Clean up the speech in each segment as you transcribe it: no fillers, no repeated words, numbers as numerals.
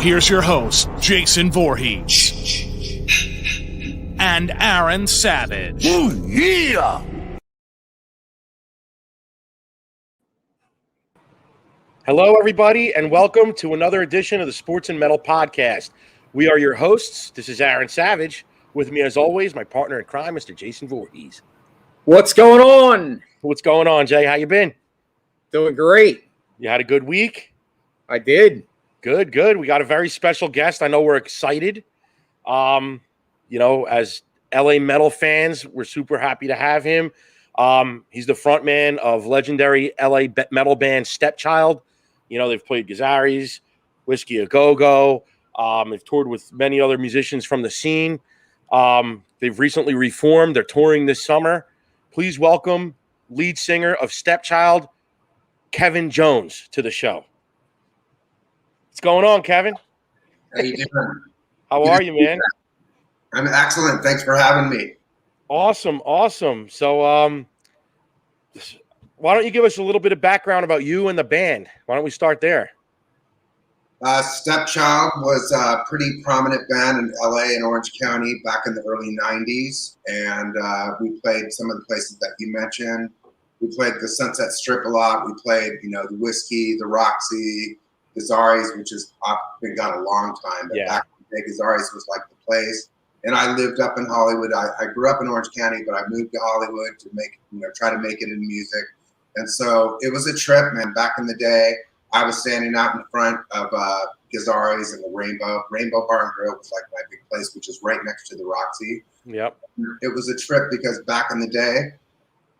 Here's your host, Jason Voorhees and Aaron Savage. Oh, yeah! Hello, everybody, and welcome to another edition of the Sports and Metal Podcast. We are your hosts. This is Aaron Savage. With me, as always, my partner in crime, Mr. Jason Voorhees. What's going on? What's going on, Jay? How you been? Doing great. You had a good week? I did. Good, good. We got a very special guest. I know we're excited. As LA metal fans, we're super happy to have him. He's the frontman of legendary LA metal band Stepchild. You know, they've played Gazaris, Whiskey A Go-Go. They've toured with many other musicians from the scene. They've recently reformed. They're touring this summer. Please welcome lead singer of Stepchild, Kevin Jones, to the show. What's going on, Kevin? How you doing? How are you, man? I'm excellent. Thanks for having me. Awesome. So, why don't you give us a little bit of background about you and the band? Why don't we start there? Stepchild was a pretty prominent band in LA and Orange County back in the early 90s. And we played some of the places that you mentioned. We played the Sunset Strip a lot. We played, the Whiskey, the Roxy, Gazaris, which has been gone a long time. But back in the day, Gazaris was like the place. And I lived up in Hollywood. I grew up in Orange County, but I moved to Hollywood to try to make it in music. And so it was a trip, man. Back in the day, I was standing out in front of Gazaris and the Rainbow Bar and Grill was like my big place, which is right next to the Roxy. Yep. It was a trip because back in the day,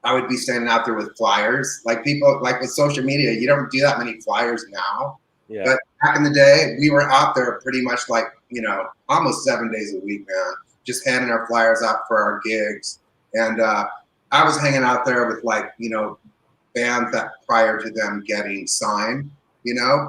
I would be standing out there with flyers. Like people, like with social media, you don't do that many flyers now. Yeah. But back in the day, we were out there pretty much like, almost 7 days a week, man, just handing our flyers out for our gigs. And I was hanging out there with bands that prior to them getting signed,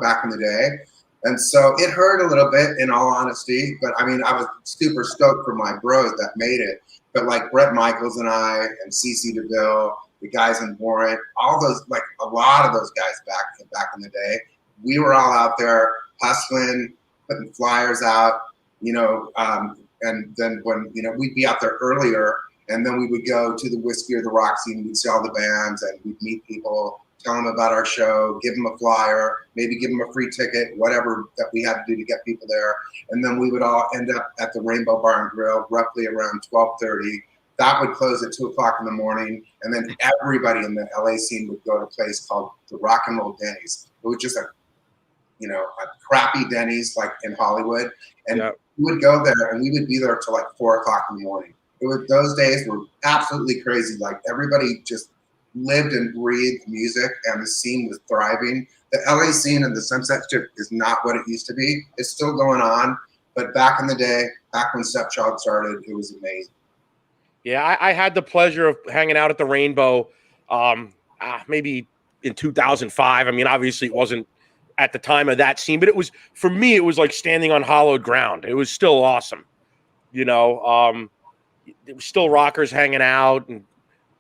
back in the day. And so it hurt a little bit, in all honesty. But I mean, I was super stoked for my bros that made it. But like Bret Michaels and I and CeCe DeVille, the guys in Warrant, all those, a lot of those guys back in the day, we were all out there hustling, putting flyers out, and then when, we'd be out there earlier, and then we would go to the Whiskey or the Roxy and we'd see all the bands and we'd meet people, tell them about our show, give them a flyer, maybe give them a free ticket, whatever that we had to do to get people there. And then we would all end up at the Rainbow Bar and Grill roughly around 12:30. That would close at 2 o'clock in the morning. And then everybody in the LA scene would go to a place called the Rock and Roll Denny's. It was just a crappy Denny's like in Hollywood. And we would go there and we would be there till like 4 o'clock in the morning. Those days were absolutely crazy. Like everybody just lived and breathed music and the scene was thriving. The LA scene and the Sunset Strip is not what it used to be. It's still going on. But back in the day, back when Stepchild started, it was amazing. Yeah, I had the pleasure of hanging out at the Rainbow maybe in 2005. I mean, obviously it wasn't at the time of that scene, but it was, for me, it was like standing on hallowed ground. It was still awesome. There was still rockers hanging out and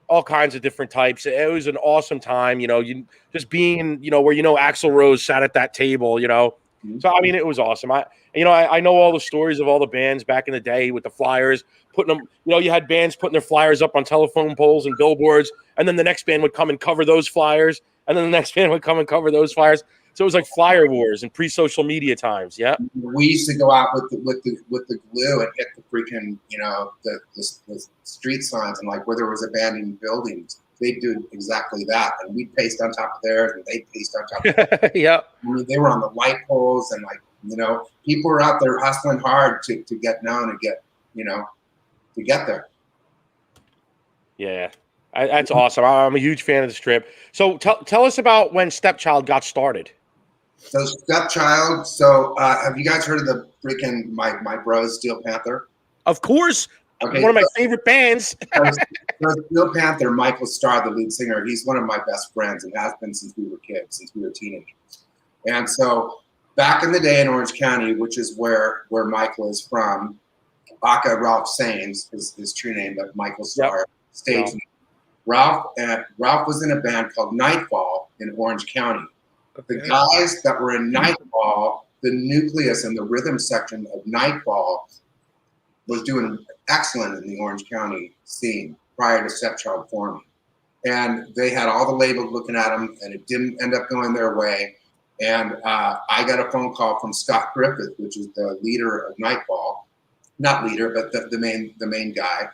all kinds of different types. It was an awesome time, you just being, where, Axl Rose sat at that table, So, I mean, it was awesome. I know all the stories of all the bands back in the day with the flyers, putting them, you had bands putting their flyers up on telephone poles and billboards, and then the next band would come and cover those flyers, and then the next band would come and cover those flyers. So it was like flyer wars and pre-social media times. Yeah. We used to go out with the glue and hit the freaking, the street signs, and like where there was abandoned buildings, they'd do exactly that. And we'd paste on top of theirs and they'd paste on top of theirs. Yeah. I mean, they were on the light poles and people were out there hustling hard to get known and get, to get there. Yeah. That's awesome. I'm a huge fan of the Strip. So tell us about when Stepchild got started. So Stepchild. So have you guys heard of the freaking my bros Steel Panther? Of course. Okay. One of my favorite bands. Steel Panther, Michael Starr, the lead singer, he's one of my best friends and has been since we were kids, since we were teenagers. And so back in the day in Orange County, which is where Michael is from, Aka Ralph Sains is his true name, but Michael Starr stage name. Ralph was in a band called Nightfall in Orange County. The guys that were in Nightfall the nucleus and the rhythm section of Nightfall was doing excellent in the Orange County scene prior to Stepchild forming. And they had all the labels looking at them, and it didn't end up going their way. And I got a phone call from Scott Griffith, which is the leader of Nightfall. Not leader, but the main guy.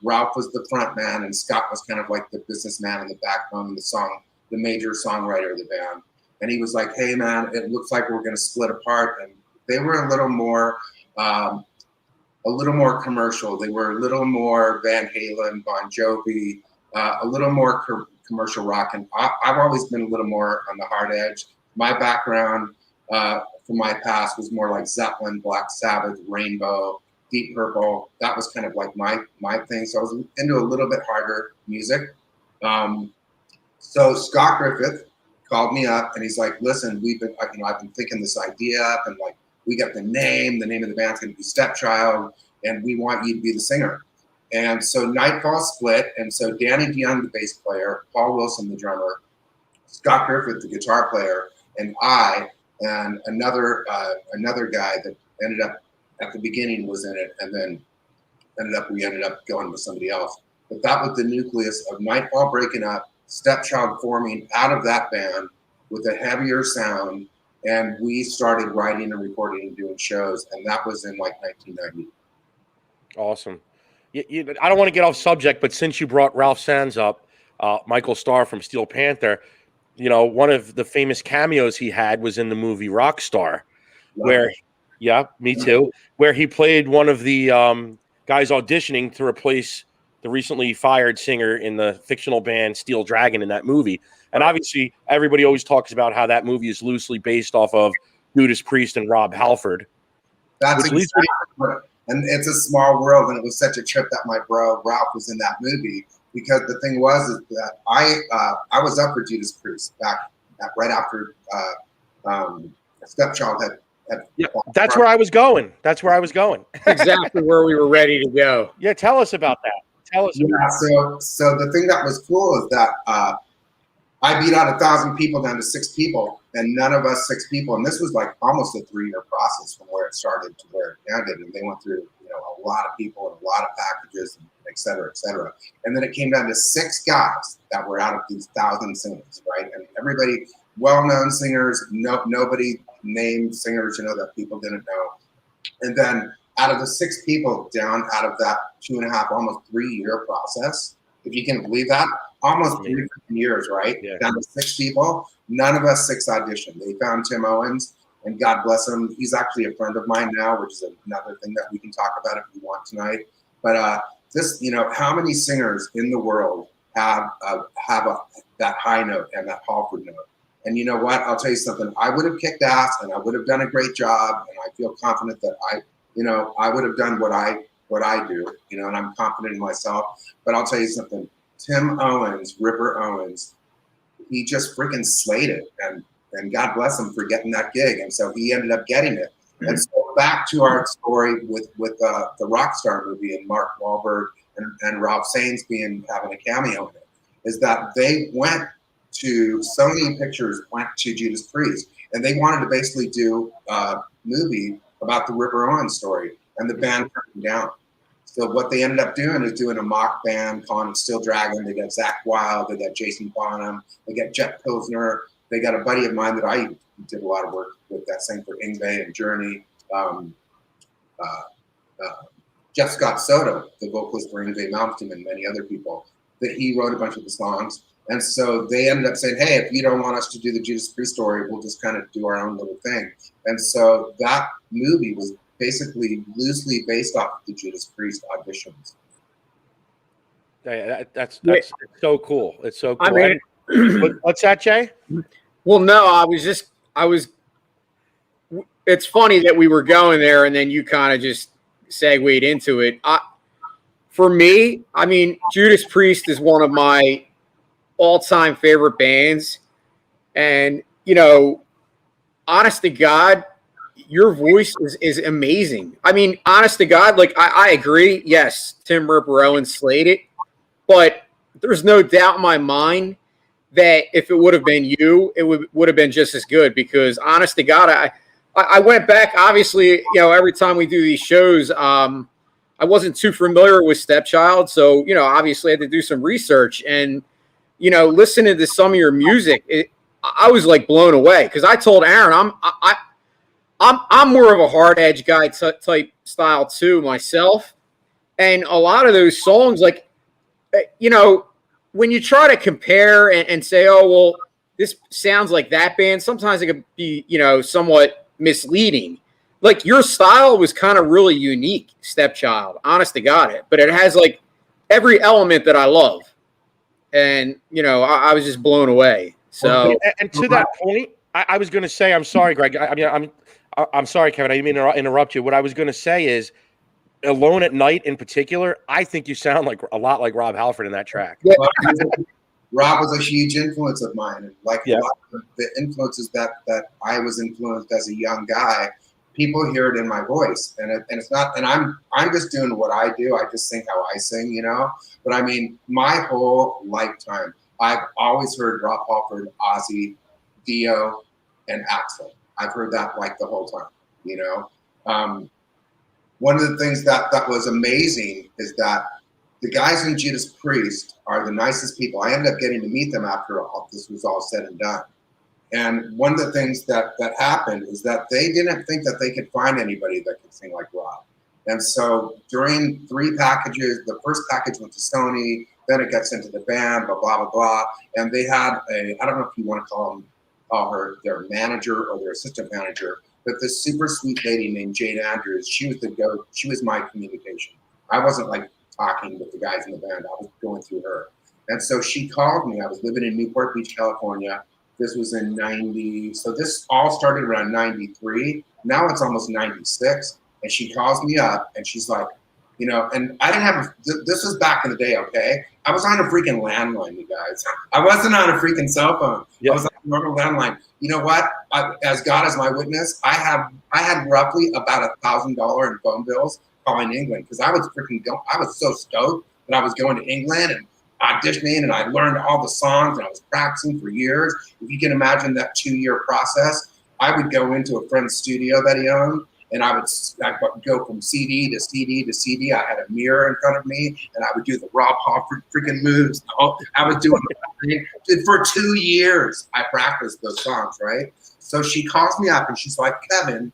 Ralph was the front man, and Scott was kind of like the businessman and the backbone of the major songwriter of the band. And he was like, "Hey man, it looks like we're going to split apart." And they were a little more commercial. They were a little more Van Halen, Bon Jovi, a little more commercial rock. And I've always been a little more on the hard edge. My background from my past was more like Zeppelin, Black Sabbath, Rainbow, Deep Purple. That was kind of like my thing. So I was into a little bit harder music. So Scott Griffith called me up and he's like, "Listen, I've been thinking this idea up, and like we got the name of the band's going to be Stepchild, and we want you to be the singer." And so Nightfall split, and so Danny DeYoung, the bass player, Paul Wilson, the drummer, Scott Griffith, the guitar player, and I and another guy that ended up at the beginning was in it, and then we ended up going with somebody else. But that was the nucleus of Nightfall breaking up, Stepchild forming out of that band with a heavier sound, and we started writing and recording and doing shows, and that was in like 1990. Awesome. I don't want to get off subject, but since you brought Ralph Sands up, Michael Starr from Steel Panther, one of the famous cameos he had was in the movie Rockstar, where, yeah, me too, where he played one of the guys auditioning to replace the recently fired singer in the fictional band Steel Dragon in that movie. And obviously, everybody always talks about how that movie is loosely based off of Judas Priest and Rob Halford. That's exactly what, and it's a small world, and it was such a trip that my bro Ralph was in that movie, because the thing was that I was up for Judas Priest right after Stepchild had yeah, that's where I was going. Exactly where we were ready to go. Yeah, tell us about that. So the thing that was cool is that I beat out 1,000 people down to 6 people, and none of us 6 people. And this was like almost a 3-year process from where it started to where it ended. And they went through, a lot of people and a lot of packages, and et cetera, et cetera. And then it came down to 6 guys that were out of these 1,000 singers, right? And everybody, well-known singers, nobody named singers, that people didn't know. And then out of the 6 people down out of that 2.5, almost 3-year process, if you can believe that, almost 3 years, right? Yeah. Down to 6 people, none of us 6 auditioned. They found Tim Owens, and God bless him. He's actually a friend of mine now, which is another thing that we can talk about if you want tonight. But how many singers in the world have that high note and that Halford note? And you know what? I'll tell you something. I would have kicked ass, and I would have done a great job, and I feel confident that I would have done what I do, and I'm confident in myself. But I'll tell you something. Tim Owens, Ripper Owens, he just freaking slayed it, and God bless him for getting that gig. And so he ended up getting it. Mm-hmm. And so back to our story with the Rockstar movie and Mark Wahlberg and Ralph Saenz having a cameo in it, is that they went to Sony Pictures, went to Judas Priest, and they wanted to basically do a movie about the Ripper Owens story, and the band turned them down. So what they ended up doing is doing a mock band calling it Steel Dragon. They got Zakk Wylde, they got Jason Bonham, they got Jet Pilsner, they got a buddy of mine that I did a lot of work with that sang for Yngwie and Journey, Jeff Scott Soto, the vocalist for Yngwie Malmsteen, and many other people, that he wrote a bunch of the songs. And so they ended up saying, "Hey, if you don't want us to do the Judas Priest story, we'll just kind of do our own little thing." And so that movie was basically loosely based off of the Judas Priest auditions. That's so cool. It's so cool. I mean, what's that, Jay? Well, no, it's funny that we were going there and then you kind of just segued into it. For me, I mean, Judas Priest is one of my all-time favorite bands. And, honest to God, your voice is amazing. I mean, honest to God, like I agree. Yes, Tim Ripper Owens slayed it, but there's no doubt in my mind that if it would have been you, it would have been just as good, because honest to God, I went back. Obviously, every time we do these shows, I wasn't too familiar with Stepchild, so obviously I had to do some research and listening to some of your music. I was like blown away because I told Aaron I'm more of a hard edge guy type style too myself, and a lot of those songs, like when you try to compare and say, oh well, this sounds like that band, sometimes it could be somewhat misleading. Like your style was kind of really unique, Stepchild, honest to God, but it has like every element that I love, and I was just blown away. So, and to that point, I was going to say, I'm sorry, Greg. I mean, I'm sorry, Kevin. I didn't mean to interrupt you. What I was going to say is, Alone at Night in particular, I think you sound like a lot like Rob Halford in that track. Yeah. Rob was a huge influence of mine, and like a lot of the influences that I was influenced as a young guy. People hear it in my voice, and it's not. And I'm just doing what I do. I just sing how I sing, But I mean, my whole lifetime, I've always heard Rob Halford, Ozzy, Dio, and Axl. I've heard that like the whole time, One of the things that was amazing is that the guys in Judas Priest are the nicest people. I ended up getting to meet them after all this was all said and done. And one of the things that happened is that they didn't think that they could find anybody that could sing like Rob. And so during 3 packages, the first package went to Sony, then it gets into the band, blah, blah, blah, blah. And they had I don't know if you want to call her their manager or their assistant manager, but this super sweet lady named Jane Andrews, she was my communication. I wasn't like talking with the guys in the band. I was going through her. And so she called me. I was living in Newport Beach, California. This was in 90. So this all started around 93. Now it's almost 96. And she calls me up and she's like, and I didn't have, this was back in the day, okay? I was on a freaking landline, you guys. I wasn't on a freaking cell phone. I was on a normal landline. You know what? As God is my witness, I had roughly about $1,000 in phone bills calling England because I was so stoked that I was going to England and auditioning, and I learned all the songs and I was practicing for years. If you can imagine that 2-year process, I would go into a friend's studio that he owned, and I would go from CD to CD to CD. I had a mirror in front of me, and I would do the Rob Halford freaking moves. I was doing it for 2 years. I practiced those songs, right? So she calls me up, and she's like, Kevin,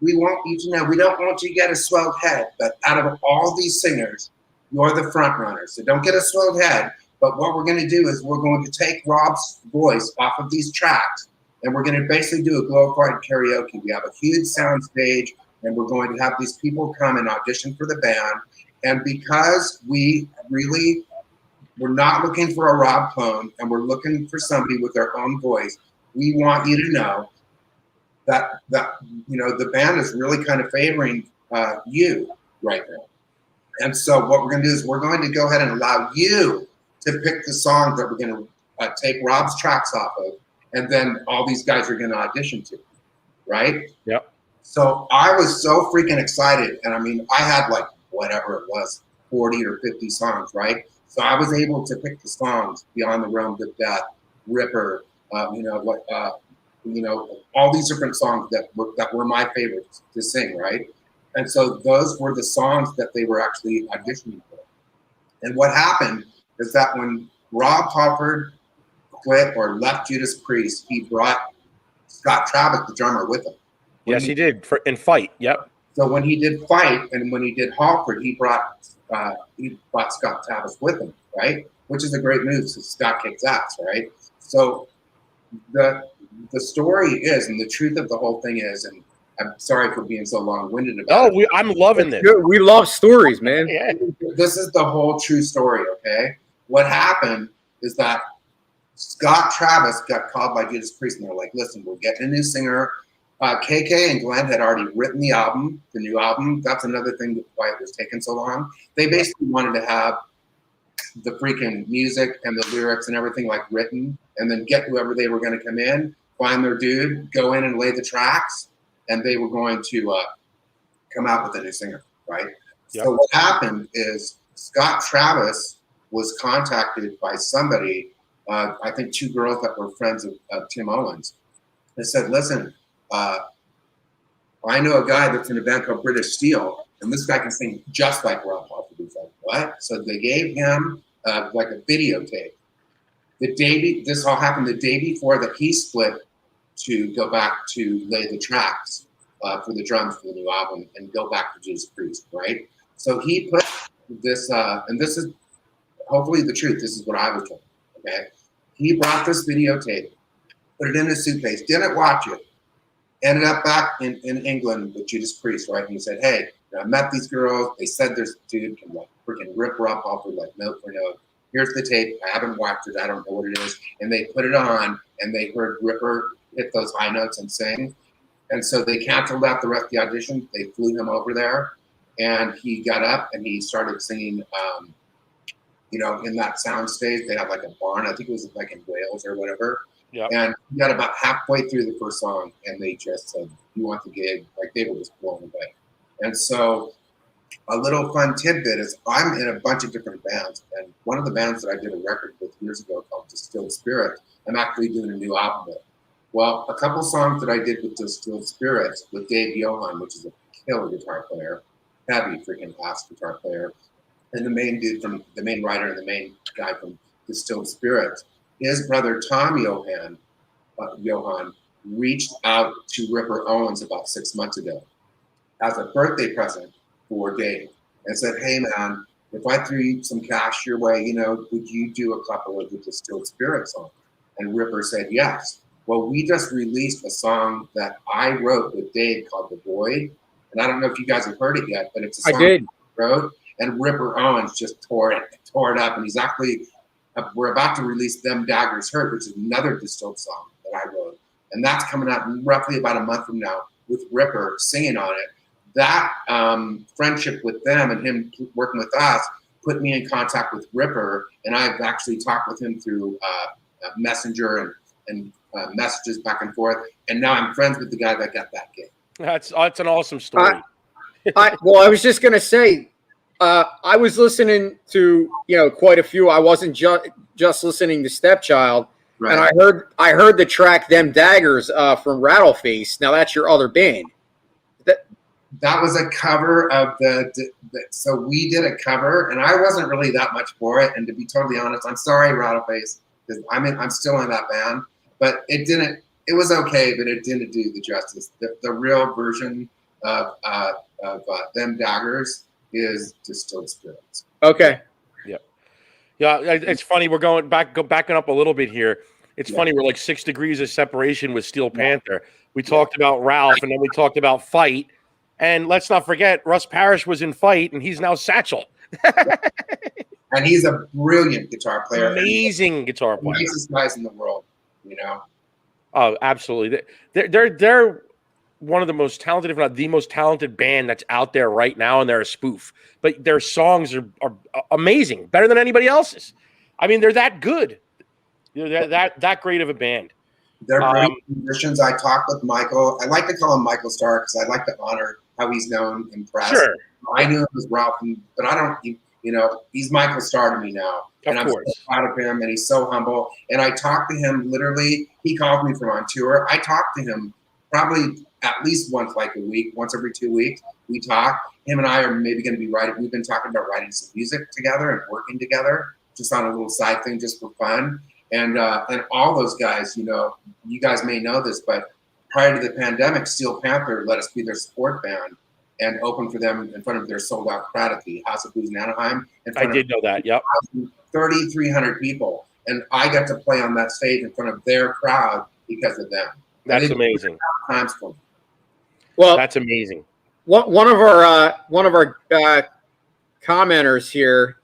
we want you to know we don't want you to get a swelled head, but out of all these singers, you're the front runner. So don't get a swelled head. But what we're going to do is we're going to take Rob's voice off of these tracks, and we're going to basically do a glorified karaoke. We have a huge sound stage, and we're going to have these people come and audition for the band. And because we're not looking for a Rob clone, and we're looking for somebody with their own voice, we want you to know that the band is really kind of favoring you right now. And so what we're going to do is we're going to go ahead and allow you to pick the songs that we're going to take Rob's tracks off of, and then all these guys are going to audition to, right? Yep. So I was so freaking excited. And I mean, I had like whatever it was, 40 or 50 songs, right? So I was able to pick the songs, Beyond the Realms of Death, Ripper, all these different songs that were my favorites to sing, right? And so those were the songs that they were actually auditioning for. And what happened is that when Rob Halford quit or left Judas Priest, he brought Scott Travis, the drummer, with him. Yes, he did in Fight. Yep. So when he did Fight and when he did Halford, he brought Scott Travis with him, right? Which is a great move because Scott kicks ass, right? So the story is, and the truth of the whole thing is, and I'm sorry for being so long-winded about it. I'm loving this. We love stories, man. Yeah. This is the whole true story, okay? What happened is that Scott Travis got called by Judas Priest, and they're like, listen, we're getting a new singer. KK and Glenn had already written the album, the new album. That's another thing why it was taking so long. They basically wanted to have the freaking music and the lyrics and everything like written, and then get whoever they were going to come in, find their dude, go in and lay the tracks, and they were going to come out with a new singer, right? Yep. So what happened is Scott Travis was contacted by somebody, I think 2 girls that were friends of Tim Owens. They said, listen, I know a guy that's in a band called British Steel, and this guy can sing just like Rob Halford. He's like, what? So they gave him like a videotape. This all happened the day before that he split to go back to lay the tracks for the drums for the new album and go back to Judas Priest, right? So he put this, and this is hopefully the truth. This is what I was told, okay? He brought this videotape, put it in his suitcase, didn't watch it, ended up back in England with Judas Priest, right? And he said, hey, I met these girls. They said this dude can like freaking rip Rob Halford like note for note. Here's the tape. I haven't watched it. I don't know what it is. And they put it on, and they heard Ripper hit those high notes and sing. And so they canceled out the rest of the audition. They flew him over there, and he got up and he started singing, in that sound stage. They had like a barn. I think it was like in Wales or whatever. Yep. And he got about halfway through the first song, and they just said, you want the gig? Like, they were just blown away. And so a little fun tidbit is I'm in a bunch of different bands, and one of the bands that I did a record with years ago called Distilled Spirit, I'm actually doing a new album with. Well, a couple songs that I did with Distilled Spirits with Dave Johann, which is a killer guitar player, heavy freaking ass guitar player, and the main writer and the main guy from Distilled Spirits, his brother Tom Johann reached out to Ripper Owens about 6 months ago as a birthday present for Dave and said, hey man, if I threw you some cash your way, would you do a couple of the Distilled Spirit songs? And Ripper said yes. Well, we just released a song that I wrote with Dave called The Void. And I don't know if you guys have heard it yet, but it's a song I did. I wrote. And Ripper Owens just tore it up. And he's actually, we're about to release Them Daggers Hurt, which is another Distilled song that I wrote. And that's coming out roughly about a month from now with Ripper singing on it. That friendship with them and him working with us put me in contact with Ripper. And I've actually talked with him through Messenger and messages back and forth. And now I'm friends with the guy that got that gig. That's an awesome story. I was just going to say, I was listening to, quite a few. I wasn't just listening to Stepchild. Right. And I heard the track Them Daggers from Rattleface. Now that's your other band. That was a cover of so we did a cover, and I wasn't really that much for it. And to be totally honest, I'm sorry, Rattleface, because I'm still in that band. But it was okay, but it didn't do the justice. The real version of Them Daggers is Distilled Spirits. Okay. Yeah, it's funny. We're backing up a little bit here. It's funny. We're like 6 degrees of separation with Steel Panther. We talked about Ralph, and then we talked about Fight. And let's not forget, Russ Parrish was in Fight, and he's now Satchel. And he's a brilliant guitar player. Amazing guitar player. Nicest guys in the world, Oh, absolutely. They're one of the most talented, if not the most talented band that's out there right now, and they're a spoof. But their songs are amazing, better than anybody else's. I mean, they're that good. They're that great of a band. They're great musicians. I talked with Michael. I like to call him Michael Starr because I like to honor how he's known in press. Sure. I knew him as Ralph, but I don't. He's Michael Starr to me now, and I'm so proud of him. And he's so humble. And I talked to him literally. He called me from on tour. I talked to him probably at least once a week, once every 2 weeks. We talk. Him and I are maybe going to be writing. We've been talking about writing some music together and working together, just on a little side thing, just for fun. And all those guys, you guys may know this, but prior to the pandemic, Steel Panther let us be their support band and open for them in front of their sold-out crowd at the House of Blues in Anaheim. I did know that. Yep. 3,300 people, and I got to play on that stage in front of their crowd because of them. That's amazing. Times for me. Well, that's amazing. One of our commenters here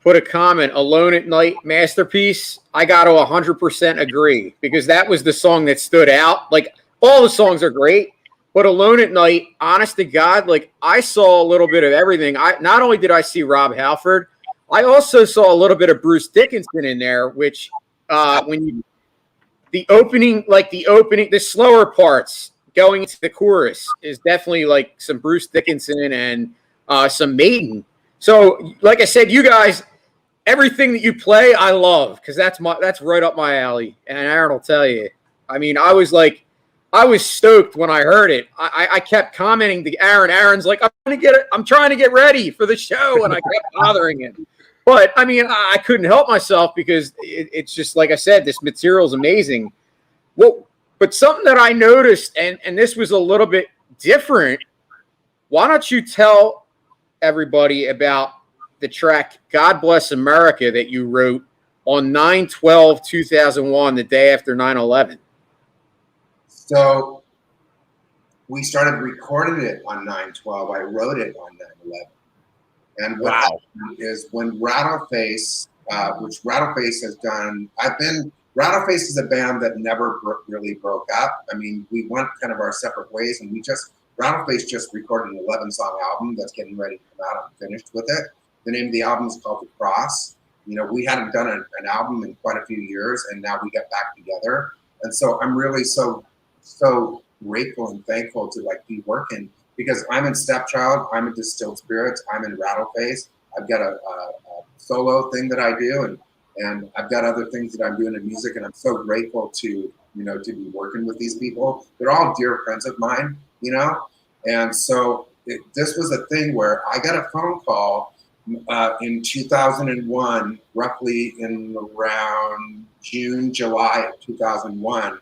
put a comment, Alone at Night masterpiece. I got to 100% agree, because that was the song that stood out. Like, all the songs are great, but Alone at Night, honest to God, like, I saw a little bit of everything. Not only did I see Rob Halford, I also saw a little bit of Bruce Dickinson in there, which the slower parts going into the chorus is definitely like some Bruce Dickinson and some Maiden. So, like I said, you guys, everything that you play, I love, because that's right up my alley. And Aaron will tell you. I mean, I was like, I was stoked when I heard it. I kept commenting to Aaron. Aaron's like, I'm trying to get ready for the show, and I kept bothering him. But I mean, I couldn't help myself because it's just like I said, this material is amazing. Well, but something that I noticed, and this was a little bit different. Why don't you tell everybody about the track "God Bless America" that you wrote on 9/12/2001, the day after 9/11? So we started recording it on 9/12. I wrote it on 9/11. And what happened is when Rattleface, which Rattleface has done, Rattleface is a band that never really broke up. I mean, we went kind of our separate ways, and Rattleface just recorded an 11-song album that's getting ready to come out. I'm finished with it. The name of the album is called The Cross. You know, we hadn't done an album in quite a few years, and now we get back together. And so I'm really so grateful and thankful to like be working, because I'm in Stepchild, I'm in Distilled Spirits, I'm in Rattleface. I've got a solo thing that I do, and I've got other things that I'm doing in music, and I'm so grateful to to be working with these people. They're all dear friends of mine, and so this was a thing where I got a phone call in 2001, roughly in around June, July of 2001,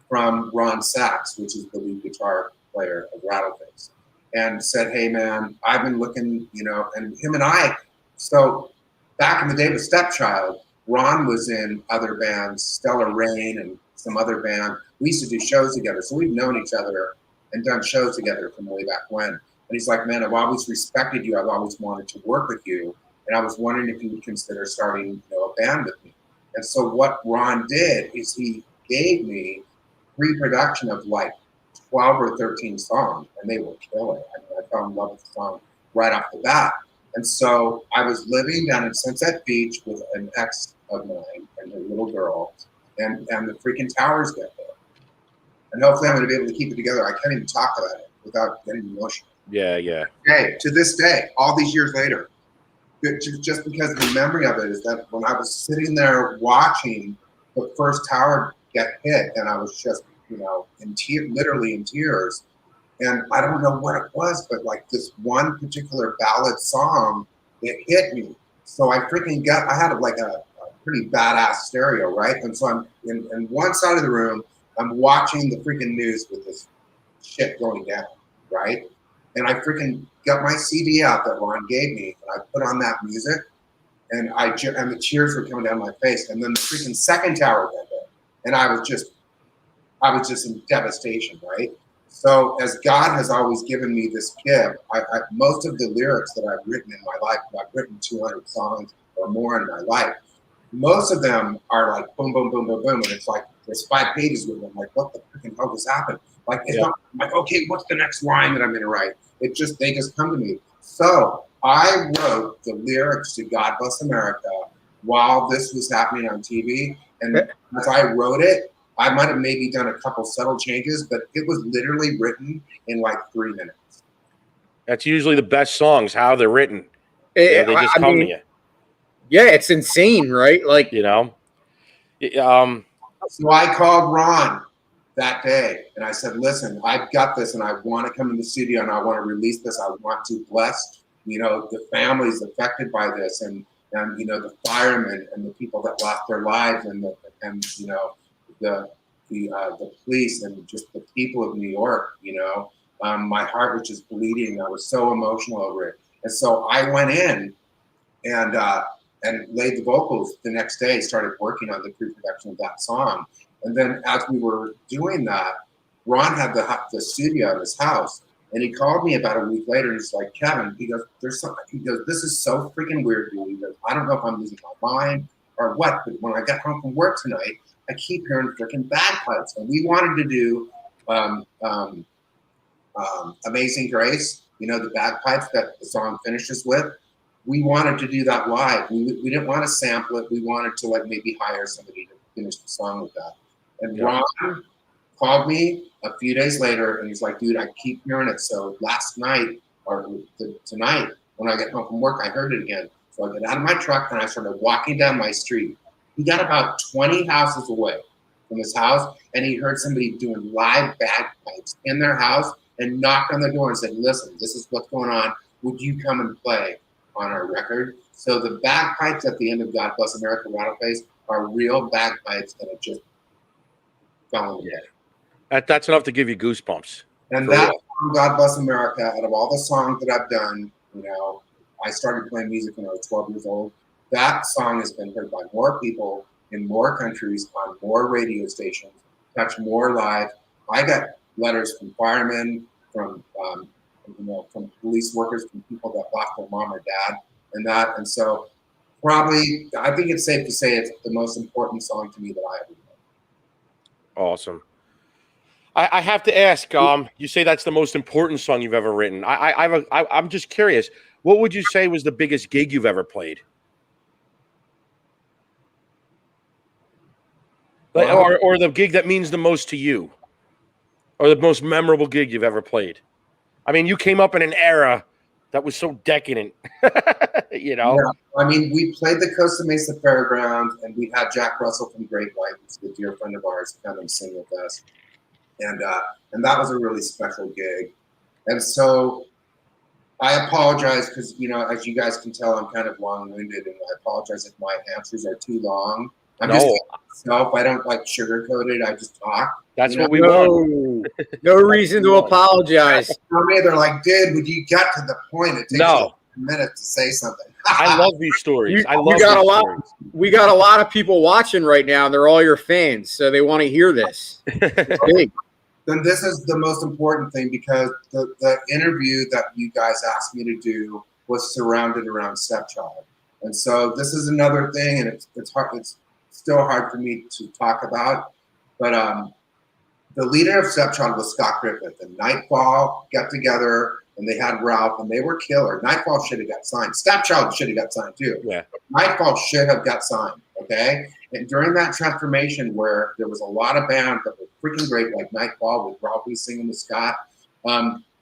from Ron Sachs, which is the lead guitar player of Rattleface, and said, "Hey man, I've been looking, and him and I, so back in the day with Stepchild, Ron was in other bands, Stellar Rain and some other band. We used to do shows together, so we've known each other and done shows together from way back when. And he's like, man, I've always respected you. I've always wanted to work with you. And I was wondering if you would consider starting, a band with me." And so what Ron did is he gave me pre-production of like 12 or 13 songs, and they were killer. I mean, I fell in love with the song right off the bat. And so I was living down in Sunset Beach with an ex of mine and her little girl, and the freaking towers get there. And hopefully I'm going to be able to keep it together. I can't even talk about it without getting emotional. Yeah. Okay, to this day, all these years later, just because the memory of it is that when I was sitting there watching the first tower get hit, and I was just, literally in tears. And I don't know what it was, but like this one particular ballad song, it hit me. So I had like a pretty badass stereo, right? And so I'm in one side of the room, I'm watching the freaking news with this shit going down, right? And I freaking got my CD out that Ron gave me, and I put on that music, and the tears were coming down my face. And then the freaking second tower got there, and I was just in devastation, right? So as God has always given me this gift, most of the lyrics that I've written in my life, I've written 200 songs or more in my life, most of them are like boom, boom, boom, boom, boom, and it's like there's 5 pages with them. Like, what the freaking hell just happened? Like, I'm like, okay, what's the next line that I'm going to write? They just come to me. So I wrote the lyrics to "God Bless America" while this was happening on TV, and as I wrote it, I might have maybe done a couple subtle changes, but it was literally written in like 3 minutes. That's usually the best songs, how they're written. They just come to you. Yeah, it's insane, right? Like, So I called Ron that day, and I said, listen, I've got this, and I want to come in the studio, and I want to release this. I want to bless, the families affected by this, and the firemen and the people that lost their lives, and the police, and just the people of New York. My heart was just bleeding. I was so emotional over it, and so I went in and laid the vocals the next day. Started working on the pre-production of that song, and then as we were doing that, Ron had the studio in his house, and he called me about a week later. And he's like, Kevin, he goes, "There's something." He goes, "This is so freaking weird, dude." He goes, "I don't know if I'm losing my mind or what, but when I got home from work tonight, I keep hearing freaking bagpipes, and we wanted to do Amazing Grace, the bagpipes that the song finishes with. We wanted to do that live. We didn't want to sample it. We wanted to like maybe hire somebody to finish the song with that." And Ron called me a few days later, and he's like, "Dude, I keep hearing it. So last night or tonight, when I get home from work, I heard it again. So I get out of my truck and I started walking down my street. We got about 20 houses away, from his house, and he heard somebody doing live bagpipes in their house and knocked on the door and said, listen, this is what's going on. Would you come and play on our record? So the bagpipes at the end of God Bless America Rattleface are real bagpipes that have just gone away. That's enough to give you goosebumps. And For that real. song, God Bless America, out of all the songs that I've done, I started playing music when I was 12 years old. That song has been heard by more people in more countries on more radio stations, touched more lives. I got letters from firemen, from from police workers, from people that lost their mom or dad, and so probably I think it's safe to say it's the most important song to me that I ever wrote. Awesome. I have to ask. You say that's the most important song you've ever written. I'm just curious. What would you say was the biggest gig you've ever played? Or the gig that means the most to you, or the most memorable gig you've ever played. I mean, you came up in an era that was so decadent, Yeah. I mean, we played the Costa Mesa Fairground, and we had Jack Russell from Great White, who's a dear friend of ours, come and sing with us, and that was a really special gig. And so I apologize because as you guys can tell, I'm kind of long-winded, and I apologize if my answers are too long. I'm just myself. I don't like sugarcoat it. I just talk. That's what we want. No reason to apologize. For me, they're like, dude, would you get to the point? It takes a minute to say something. I love these stories. We got a lot of people watching right now, and they're all your fans, so they want to hear this. Then this is the most important thing, because the interview that you guys asked me to do was surrounded around Stepchild. And so this is another thing, and it's hard. It's still hard for me to talk about. But the leader of Stepchild was Scott Griffith, and Nightfall got together, and they had Ralph, and they were killer. Nightfall should have got signed. Stepchild should have got signed too. Yeah. Nightfall should have got signed. Okay. And during that transformation, where there was a lot of bands that were freaking great, like Nightfall with Ralphie singing with Scott,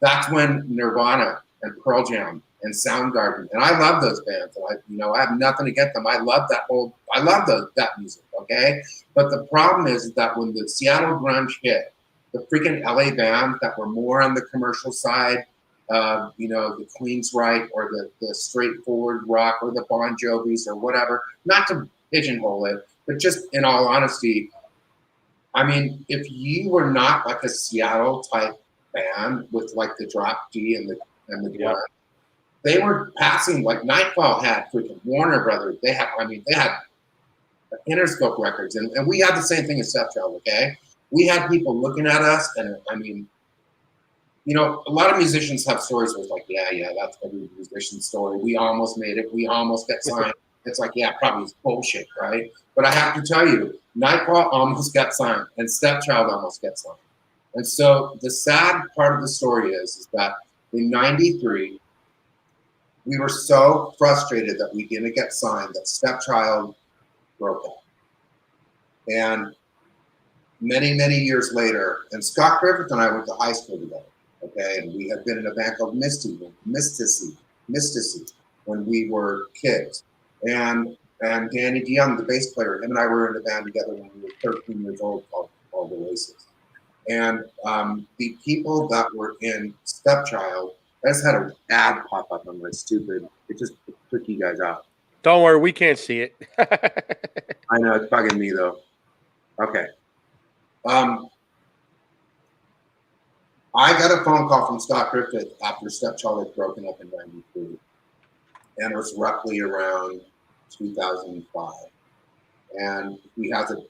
that's when Nirvana and Pearl Jam and Soundgarden, and I love those bands, and I have nothing against them. I love that music. Okay. But the problem is that when the Seattle grunge hit, the freaking LA bands that were more on the commercial side, the Queensryche or the straightforward rock or the Bon Jovis or whatever, not to pigeonhole it, but just in all honesty, I mean, if you were not like a Seattle type band with like the Drop D and the grunge, they were passing. Like Nightfall had freaking Warner Brothers. They had Interscope Records, and we had the same thing as Stepchild. Okay, we had people looking at us, and I mean, a lot of musicians have stories where it's like, yeah, that's every musician's story. We almost made it. We almost got signed. It's like, yeah, probably it's bullshit, right? But I have to tell you, Nightfall almost got signed, and Stepchild almost got signed. And so the sad part of the story is that in '93, we were so frustrated that we didn't get signed that Stepchild broke up. And many, many years later, and Scott Griffith and I went to high school together, okay? And we had been in a band called Mysticy, when we were kids. And Danny DeYoung, the bass player, him and I were in a band together when we were 13 years old called Oasis. And the people that were in Stepchild, I just had an ad pop up on my stupid. It just took you guys out. Don't worry, we can't see it. I know, it's bugging me though. Okay. I got a phone call from Scott Griffith after Stepchild had broken up in '93. And it was roughly around 2005. And he has a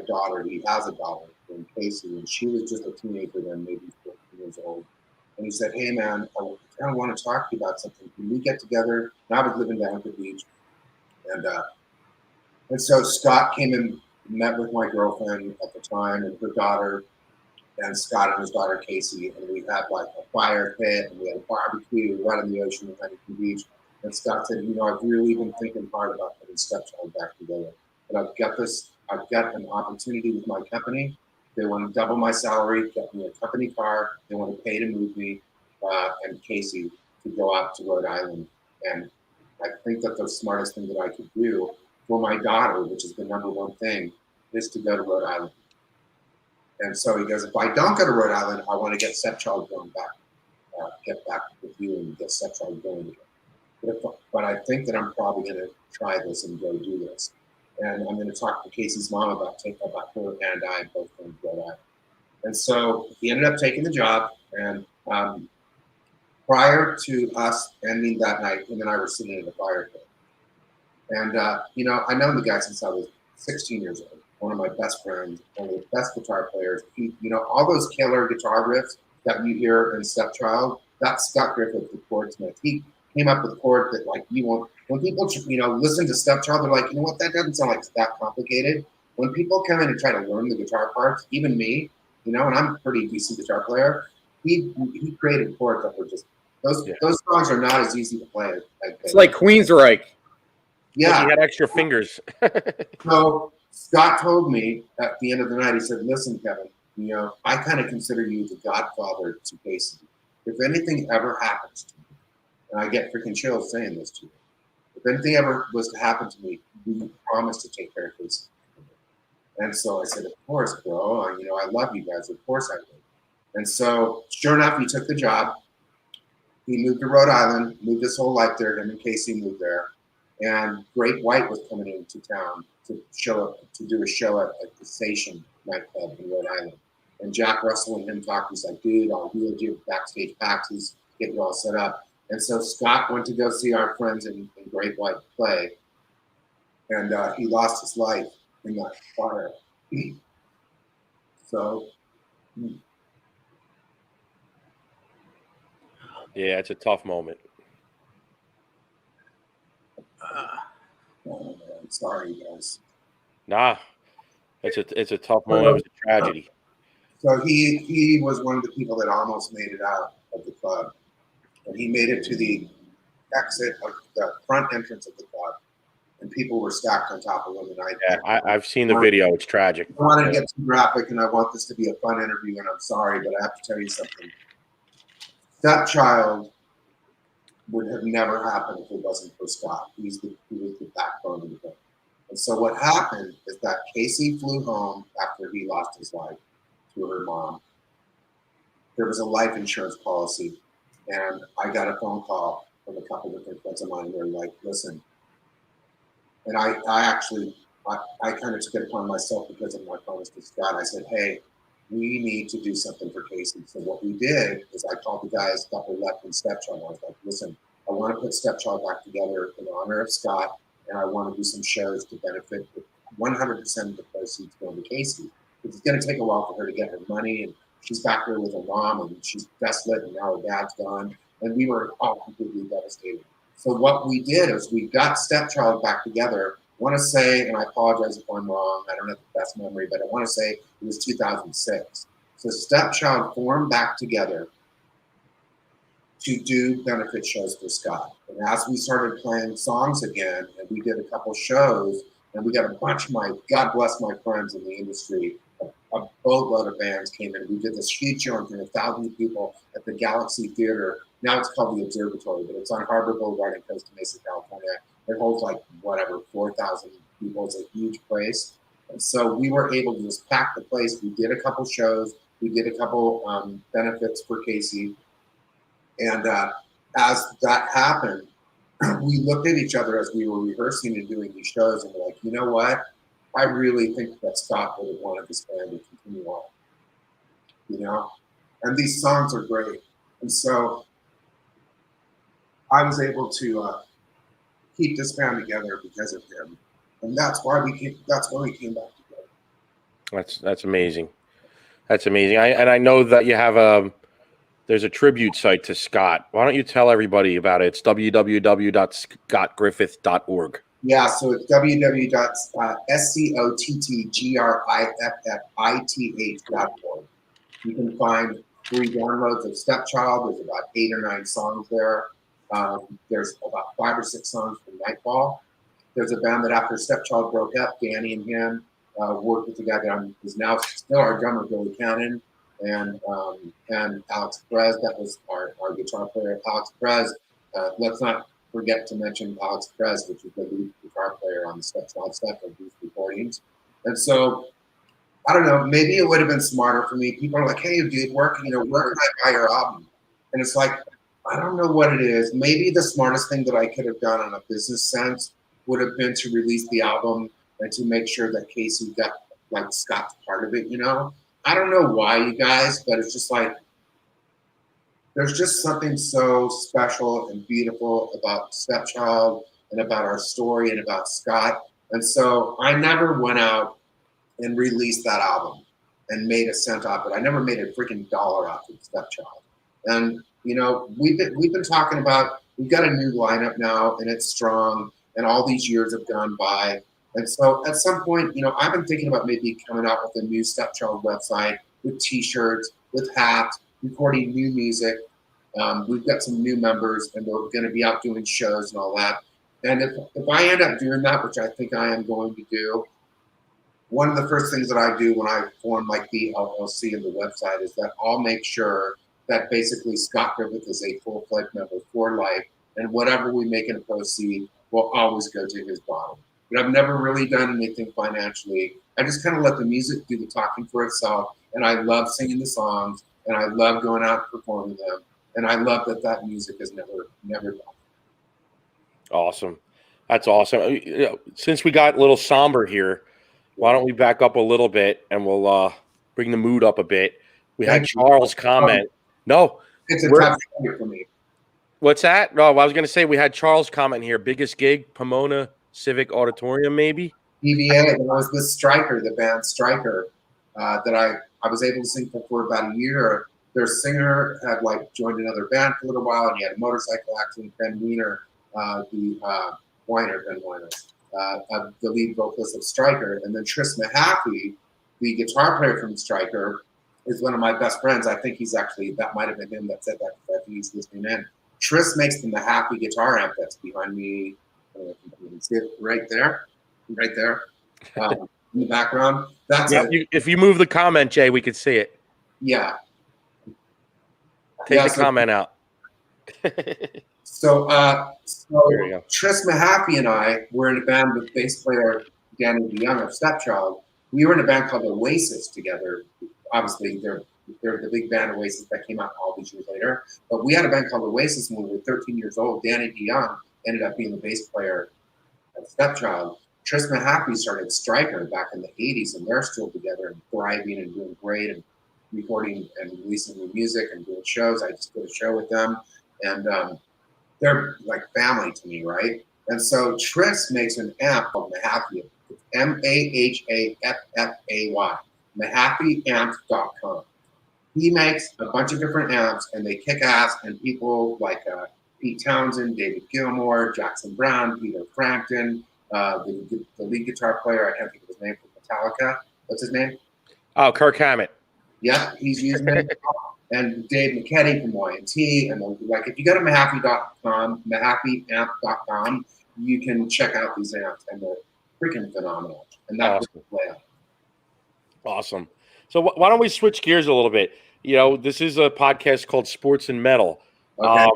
daughter named Casey, and she was just a teenager then, maybe 14 years old. And he said, hey man, I kind of want to talk to you about something. Can we get together? And I was living down at the beach. And so Scott came and met with my girlfriend at the time and her daughter, and Scott and his daughter Casey, and we had like a fire pit, and we had a barbecue right on the ocean in Huntington Beach. And Scott said, I've really been thinking hard about putting Stepchild back together. But I've got an opportunity with my company. They want to double my salary, get me a company car. They want to pay to move me and Casey to go out to Rhode Island. And I think that the smartest thing that I could do for my daughter, which is the number one thing, is to go to Rhode Island. And so he goes, if I don't go to Rhode Island, I want to get Stepchild going back, get back with you and get Stepchild going again. But I think that I'm probably going to try this and go do this. And I'm going to talk to Casey's mom about her and I both going to Rhode Island. And so he ended up taking the job. And prior to us ending that night, him and I were sitting in the fire pit. And, I've known the guy since I was 16 years old. One of my best friends, one of the best guitar players. All those killer guitar riffs that you hear in Stepchild, that's Scott Griffith, the chordsmith. He came up with a chord that, like, when people, listen to Stepchild, they're like, you know what, that doesn't sound like it's that complicated. When people come in and try to learn the guitar parts, even me, and I'm a pretty decent guitar player, he created chords that were just, those songs are not as easy to play. It's like Queensryche. Yeah. He had extra fingers. So Scott told me at the end of the night, he said, listen, Kevin, I kind of consider you the godfather to Casey. If anything ever happens to me, and I get freaking chills saying this to you, if anything ever was to happen to me, you promise to take care of Casey. And so I said, of course, bro. I love you guys. Of course I would. And so sure enough, he took the job. He moved to Rhode Island, moved his whole life there. Him and Casey moved there. And Great White was coming into town to do a show at the Station nightclub in Rhode Island. And Jack Russell and him talked. He's like, dude, I'll wheel you backstage passes, get you all set up. And so Scott went to go see our friends in Great White play. And he lost his life in that fire. So. Yeah, it's a tough moment. Oh, man, sorry, guys. Nah, it's a tough moment. It was a tragedy. So he was one of the people that almost made it out of the club, and he made it to the exit of the front entrance of the club, and people were stacked on top of him. And I've seen the video. It's tragic. I want to get too graphic, and I want this to be a fun interview, and I'm sorry, but I have to tell you something. Stepchild would have never happened if it wasn't for Scott. He was the backbone of the thing. And so what happened is that Casey flew home after he lost his life to her mom. There was a life insurance policy, and I got a phone call from a couple different friends of mine who were like, listen, and I kind of took it upon myself because of my promise to Scott. I said, hey, we need to do something for Casey. So what we did is I called the guys that were left in Stepchild. I was like, listen, I want to put Stepchild back together in honor of Scott, and I want to do some shows to benefit 100% of the proceeds going to Casey. It's going to take a while for her to get her money, and she's back there with her mom, and she's desolate, and now her dad's gone, and we were all completely devastated. So what we did is we got Stepchild back together. I want to say, and I apologize if I'm wrong, I don't have the best memory, but I want to say it was 2006. So Stepchild formed back together to do benefit shows for Scott. And as we started playing songs again, and we did a couple shows, and we got a bunch of God bless my friends in the industry, a boatload of bands came in. We did this huge show in front of 1,000 people at the Galaxy Theater. Now it's called the Observatory, but it's on Harbor Boulevard in Costa Mesa, California. It holds 4,000 people. It's a huge place. And so we were able to just pack the place. We did a couple shows. We did a couple benefits for Casey. And as that happened, we looked at each other as we were rehearsing and doing these shows, and we're like, you know what? I really think that Scott would have wanted this band to continue on. And these songs are great. And so I was able to keep this band together because of him, and that's why we came back together. That's amazing. That's amazing. I know that you have there's a tribute site to Scott. Why don't you tell everybody about it? It's www.scottgriffith.org. Yeah, so it's www.scottgriffith.org. You can find free downloads of Stepchild. There's about 8 or 9 songs there. There's about 5 or 6 songs from Nightfall. There's a band that after Stepchild broke up, Danny and him worked with the guy that is now still our drummer, Billy Cannon, and Alex Perez. That was our guitar player, Alex Perez. Let's not forget to mention Alex Perez, which is the lead guitar player on the Stepchild stuff of these recordings. And so I don't know. Maybe it would have been smarter for me. People are like, "Hey, dude, where can I buy your album?" And it's like, I don't know what it is. Maybe the smartest thing that I could have done in a business sense would have been to release the album and to make sure that Casey got like Scott's part of it. I don't know why, you guys, but it's just like there's just something so special and beautiful about Stepchild and about our story and about Scott. And so I never went out and released that album and made a cent off it. I never made a freaking dollar off of Stepchild. And we've been talking about, we've got a new lineup now and it's strong and all these years have gone by. And so at some point, I've been thinking about maybe coming out with a new Stepchild website with t-shirts, with hats, recording new music. We've got some new members and we're going to be out doing shows and all that. And if I end up doing that, which I think I am going to do, one of the first things that I do when I form like the LLC and the website is that I'll make sure that basically Scott Griffith is a full-fledged member for life, and whatever we make in proceed will always go to his bottom. But I've never really done anything financially. I just kind of let the music do the talking for itself, and I love singing the songs, and I love going out and performing them, and I love that music is never done. Awesome. That's awesome. Since we got a little somber here, why don't we back up a little bit and we'll bring the mood up a bit. We had Charles comment. No. It's a tough year for me. What's that? No, I was going to say we had Charles comment here. Biggest gig, Pomona Civic Auditorium, maybe? EVA. And I was with Stryker, the band Stryker, that I was able to sing for about a year. Their singer had like joined another band for a little while, and he had a motorcycle accident. Ben Weiner, Ben Weiner, the lead vocalist of Stryker, and then Tris Mahaffey, the guitar player from Stryker, is one of my best friends. I think he's actually, that might have been him that said that, because I think he's listening in. Tris makes the Mahaffey guitar amp that's behind me. You can see it right there, in the background. That's if you move the comment, Jay, we could see it. Yeah. Take the comment out. So Tris Mahaffey and I were in a band with bass player Danny DeYoung of Stepchild. We were in a band called Oasis together. Obviously, they're the big band Oasis that came out all these years later. But we had a band called Oasis when we were 13 years old. Danny DeYoung ended up being the bass player at Stepchild. Tris Mahaffey started Stryker back in the 80s, and they're still together and thriving and doing great and recording and releasing new music and doing shows. I just did a show with them, and they're like family to me, right? And so Tris makes an amp called Mahaffey. It's Mahaffay, MahaffeyAmp.com. He makes a bunch of different amps, and they kick ass, and people like Pete Townsend, David Gilmour, Jackson Brown, Peter Frampton, the lead guitar player, I can't think of his name, for Metallica. What's his name? Oh, Kirk Hammett. Yeah, he's using it. And Dave McKetty from Y&T. And like, if you go to Mahaffey.com, MahaffeyAmp.com, you can check out these amps, and they're freaking phenomenal. And that's awesome. The layout. Awesome. So why don't we switch gears a little bit? This is a podcast called Sports and Metal. Okay.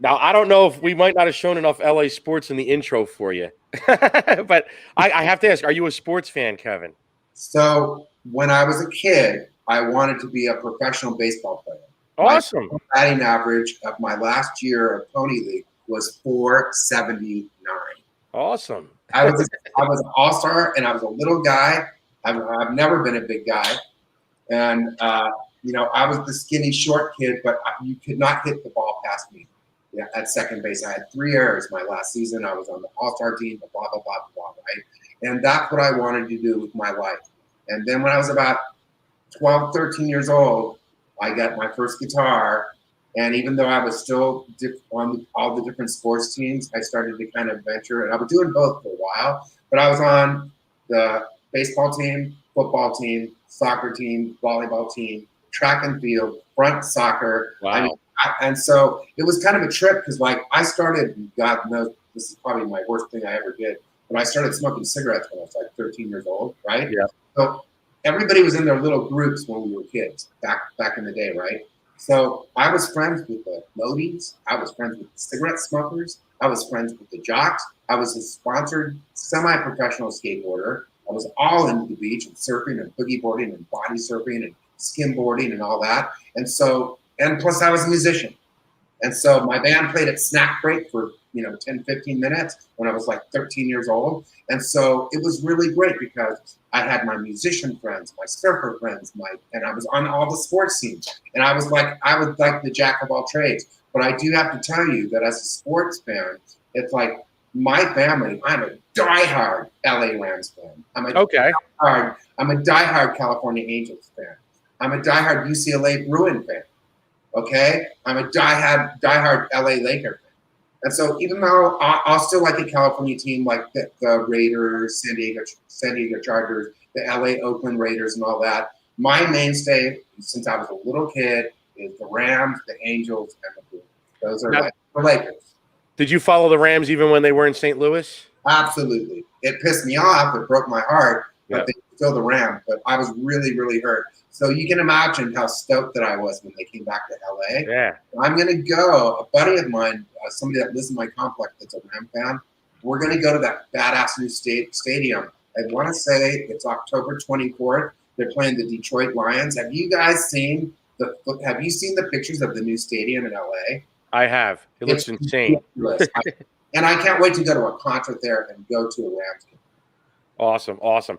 Now, I don't know if we might not have shown enough LA sports in the intro for you, but I have to ask, are you a sports fan, Kevin? So when I was a kid, I wanted to be a professional baseball player. Awesome. My batting average of my last year of Pony League was .479. Awesome. I was an all-star, and I was a little guy. I've never been a big guy. And, I was the skinny, short kid, but you could not hit the ball past me. Yeah, at second base. I had 3 errors my last season. I was on the all-star team, blah, blah, blah, blah, right? And that's what I wanted to do with my life. And then when I was about 12, 13 years old, I got my first guitar. And even though I was still on all the different sports teams, I started to kind of venture. And I was doing both for a while. But I was on the baseball team, football team, soccer team, volleyball team, track and field, front soccer. Wow. And so it was kind of a trip because, like, I started, God knows, this is probably my worst thing I ever did, but I started smoking cigarettes when I was like 13 years old, right? Yeah. So everybody was in their little groups when we were kids back in the day, right? So I was friends with the loadies. I was friends with the cigarette smokers. I was friends with the jocks. I was a sponsored semi-professional skateboarder, I was all into the beach and surfing and boogie boarding and body surfing and skimboarding and all that. And so, and plus I was a musician. And so my band played at snack break for, 10, 15 minutes when I was like 13 years old. And so it was really great because I had my musician friends, my surfer friends, and I was on all the sports teams. And I was like the jack of all trades. But I do have to tell you that as a sports fan, it's like my family, I'm a diehard LA Rams fan. I'm a diehard California Angels fan. I'm a diehard UCLA Bruin fan. Okay, I'm a diehard LA Laker fan. And so even though I'll still like a California team like the Raiders, San Diego Chargers, the LA Oakland Raiders and all that, my mainstay since I was a little kid is the Rams, the Angels, and the Bruins. Those are like the Lakers. Did you follow the Rams even when they were in St. Louis? Absolutely. It pissed me off. It broke my heart, but they were still the Rams. But I was really, really hurt. So you can imagine how stoked that I was when they came back to LA. Yeah. I'm going to go, a buddy of mine, somebody that lives in my complex that's a Ram fan, we're going to go to that badass new stadium. I want to say it's October 24th. They're playing the Detroit Lions. Have you seen the pictures of the new stadium in LA? I have. It looks insane. And I can't wait to go to a concert there and go to a Rams game. Awesome.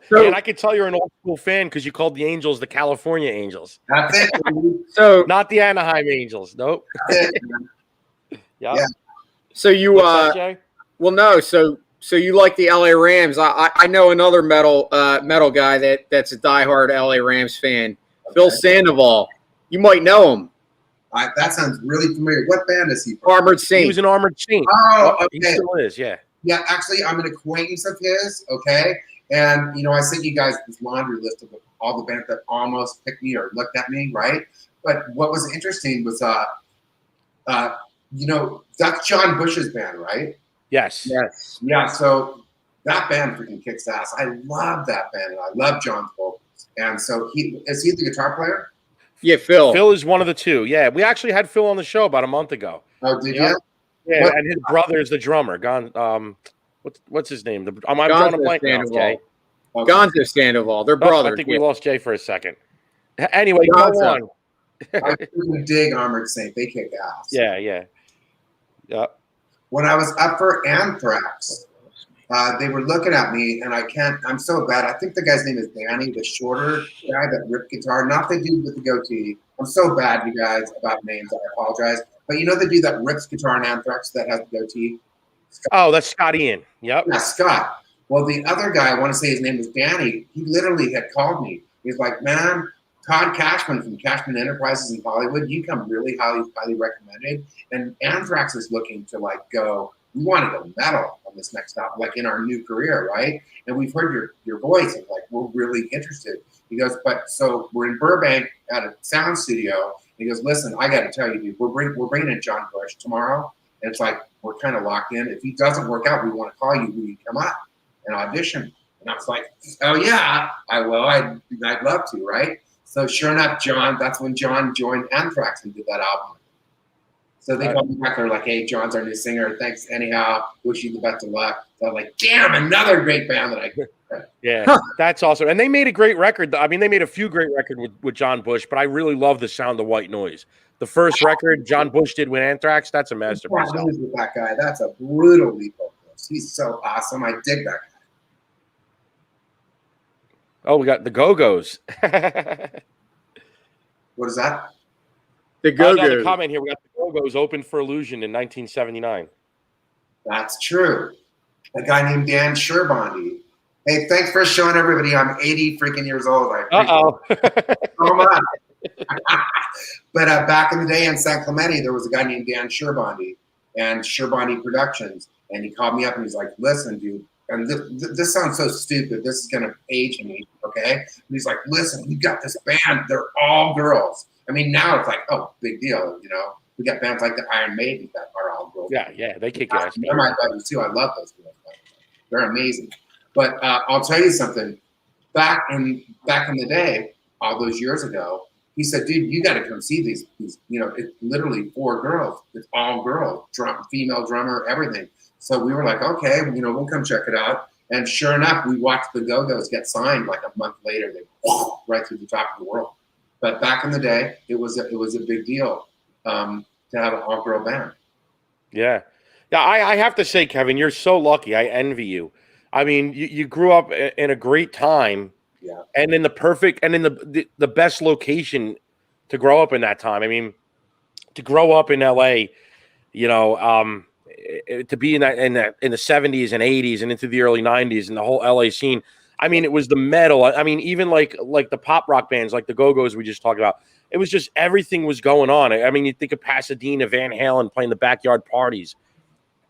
So, and I could tell you're an old school fan because you called the Angels the California Angels. That's it. So Not the Anaheim Angels. Nope. That's it. Yeah. So you What's that, Jay? well no so you like the LA Rams. I know another metal guy that's a diehard LA Rams fan. Okay. Phil Sandoval. You might know him. That sounds really familiar. What band is he from? Armored He Saint. was an Armored Saint. Oh, He okay. still is, yeah. Yeah, actually, I'm an acquaintance of his, okay? And, I sent you guys this laundry list of all the bands that almost picked me or looked at me, right? But what was interesting was, that's John Bush's band, right? Yes. Yes. Yeah, so that band freaking kicks ass. I love that band, and I love John's vocals. And so is he the guitar player? Yeah, Phil. Phil is one of the two. Yeah. We actually had Phil on the show about a month ago. Oh, did Yeah. you? Yeah, What- and his brother is the drummer. What's his name? I'm drawing a Gonzo blank now, Sandoval. Jay. Okay. Gonzo Sandoval. They're Oh, brothers. I think we lost Jay for a second. Anyway, go Gonzo. on. I freaking dig Armored Saint. They kick ass. Yeah. When I was up for Anthrax, they were looking at me, and I'm so bad. I think the guy's name is Danny, the shorter guy that ripped guitar, not the dude with the goatee. I'm so bad, you guys, about names. I apologize. But you know the dude that rips guitar in Anthrax that has the goatee? Oh, that's Scott Ian. Yep. Yeah, Scott. Well, the other guy, I want to say his name was Danny, he literally had called me. He's like, man, Todd Cashman from Cashman Enterprises in Hollywood, you come really highly recommended. And Anthrax is looking to we want to go metal on this next album, like in our new career, right? And we've heard your voice, and we're really interested. He goes, so we're in Burbank at a sound studio. He goes, listen, I got to tell you, dude, we're bringing in John Bush tomorrow, and it's like we're kind of locked in. If he doesn't work out, we want to call you. Will you come up and audition? And I was like, oh yeah, I will. I'd love to, right? So sure enough, that's when John joined Anthrax and did that album. So they called me back. They're like, hey, John's our new singer. Thanks anyhow. Wish you the best of luck. So I'm like, damn, another great band that I. Yeah, that's awesome. And they made a great record. I mean, they made a few great records with John Bush, but I really love the sound of White Noise. The first record John Bush did with Anthrax, that's a masterpiece. With that guy, that's a brutal leap of voice. He's so awesome. I dig that guy. Oh, we got the Go-Go's. What is that? The Another Go-Go's. comment here. We got the Go-Go's opened for Illusion in 1979. That's true. A guy named Dan Sherbondi. Hey, thanks for showing everybody. I'm 80 freaking years old. I appreciate it so much. But back in the day in San Clemente, there was a guy named Dan Sherbondi and Sherbondi Productions. And he called me up and he's like, listen, dude, and this sounds so stupid. This is going to age me, okay? And he's like, listen, we got this band. They're all girls. I mean, now it's like, oh, big deal, We got bands like the Iron Maiden that are all girls. Yeah, they kick ass. They're my buddies too. I love those girls. They're amazing. But I'll tell you something. Back in the day, all those years ago, he said, "Dude, you got to come see these. It's literally 4 girls. It's all girls. Female drummer, everything." So we were like, "Okay, we'll come check it out." And sure enough, we watched the Go-Go's get signed like a month later. They right through the top of the world. But back in the day, it was a big deal to have an all-girl band. Yeah. Yeah, I have to say, Kevin, you're so lucky. I envy you. I mean, you grew up in a great time, and in the perfect and in the best location to grow up in that time. I mean, to grow up in LA, you know, to be in the 70s and 80s and into the early 90s and the whole LA scene. I mean, it was the metal. I mean, even like the pop rock bands, like the Go-Go's we just talked about. It was just everything was going on. I mean, you think of Pasadena, Van Halen playing the backyard parties.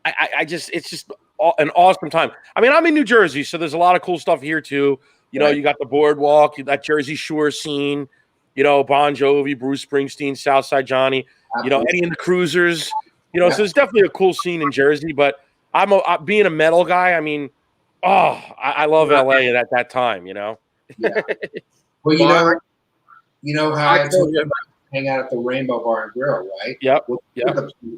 It's just an awesome time. I mean, I'm in New Jersey, so there's a lot of cool stuff here too. You know, you got the boardwalk, that Jersey Shore scene, you know, Bon Jovi, Bruce Springsteen, Southside Johnny, you know, Eddie and the Cruisers, you know, so there's definitely a cool scene in Jersey, but being a metal guy, I mean, I love LA at that time, you know? Yeah. Well, you know how I told you about hang out at the Rainbow Bar and Grill, right? Yep. Well,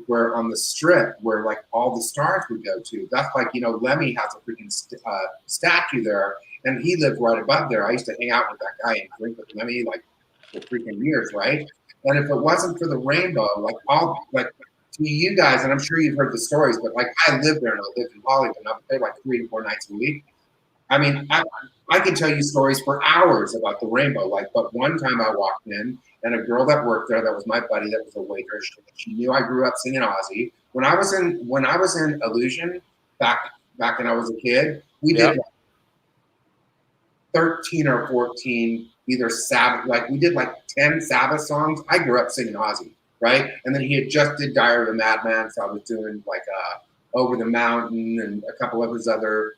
where on the strip where like all the stars would go to. That's like, you know, Lemmy has a freaking statue there, and he lived right above there. I used to hang out with that guy and drink with Lemmy like for freaking years, right? And if it wasn't for the Rainbow, like to you guys, and I'm sure you've heard the stories, but like I lived there and I lived in Hollywood, and I was there like 3 to 4 nights a week. I mean, I can tell you stories for hours about the Rainbow. Like, but one time I walked in, and a girl that worked there, that was my buddy, that was a waitress. She knew I grew up singing Ozzy. When I was in Illusion back when I was a kid, we did like 13 or 14 either Sabbath, like we did like 10 Sabbath songs. I grew up singing Ozzy, right? And then he had just did Diary of a Madman, so I was doing like Over the Mountain and a couple of his other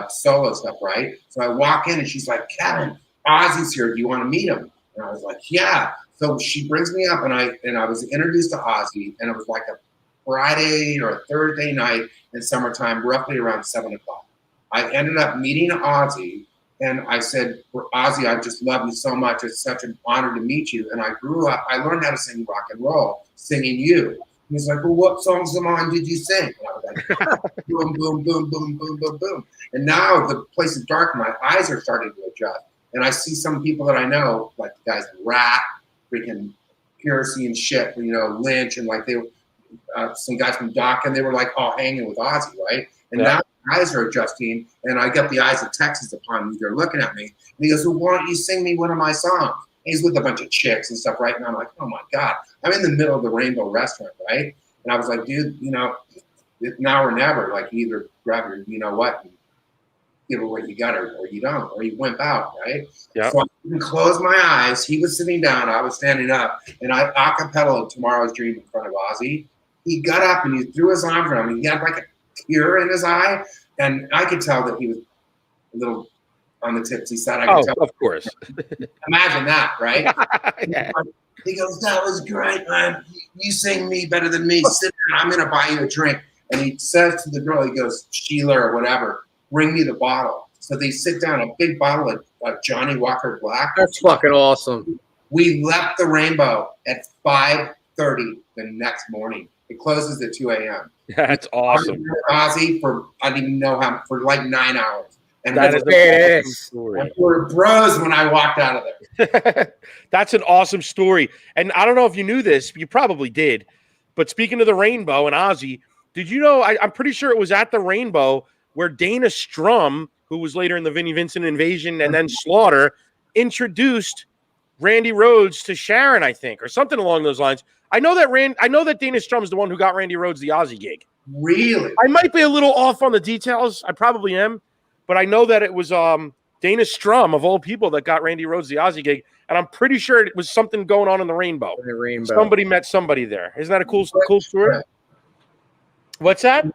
solo stuff, right? So I walk in and she's like, Kevin, Ozzy's here. Do you want to meet him? And I was like, yeah. So she brings me up, and I was introduced to Ozzy, and it was like a Friday or a Thursday night in summertime, roughly around 7 o'clock. I ended up meeting Ozzy, and I said, Ozzy, I just love you so much. It's such an honor to meet you. And I grew up, I learned how to sing rock and roll, singing You. He's like, well, what songs of mine did you sing? And I was like, boom, boom, boom, boom, boom, boom, boom. And now the place is dark, and my eyes are starting to adjust. And I see some people that I know, like the guys in Rat, freaking Piercy and shit, you know, Lynch, and like some guys from Doc, and they were like all hanging with Ozzy, right? And now my eyes are adjusting, and I got the eyes of Texas upon me. They're looking at me. And he goes, well, why don't you sing me one of my songs? And he's with a bunch of chicks and stuff, right? And I'm like, oh my God. I'm in the middle of the Rainbow restaurant, right? And I was like, dude, you know, now or never. Like, either grab your, you know what, and give her what you got, or you don't, or you wimp out, right? Yeah. So I didn't close my eyes. He was sitting down. I was standing up, and I acapella Tomorrow's Dream in front of Ozzy. He got up and he threw his arms around me. He had like a tear in his eye, and I could tell that he was a little on the tipsy side. I could tell. Of course. Imagine that, right? Yeah. He goes, that was great, man. You sing me better than me. Sit down. I'm going to buy you a drink. And he says to the girl, he goes, Sheila or whatever, bring me the bottle. So they sit down, a big bottle of Johnny Walker Black. That's fucking awesome. We left the Rainbow at 5:30 the next morning. It closes at 2 a.m. That's awesome. Ozzy for, I didn't even know how, for like 9 hours. And that is an awesome story. And we were bros when I walked out of there. That's an awesome story. And I don't know if you knew this, you probably did. But speaking of the Rainbow and Ozzy, did you know, I'm pretty sure it was at the Rainbow where Dana Strum, who was later in the Vinnie Vincent Invasion and then Slaughter, introduced Randy Rhoads to Sharon, I think, or something along those lines. I know that Dana Strum is the one who got Randy Rhoads the Ozzy gig. Really? I might be a little off on the details. I probably am. But I know that it was Dana Strum, of all people, that got Randy Rhoads the Ozzy gig. And I'm pretty sure it was something going on in the Rainbow. Somebody met somebody there. Isn't that a cool story? Yeah. What's that?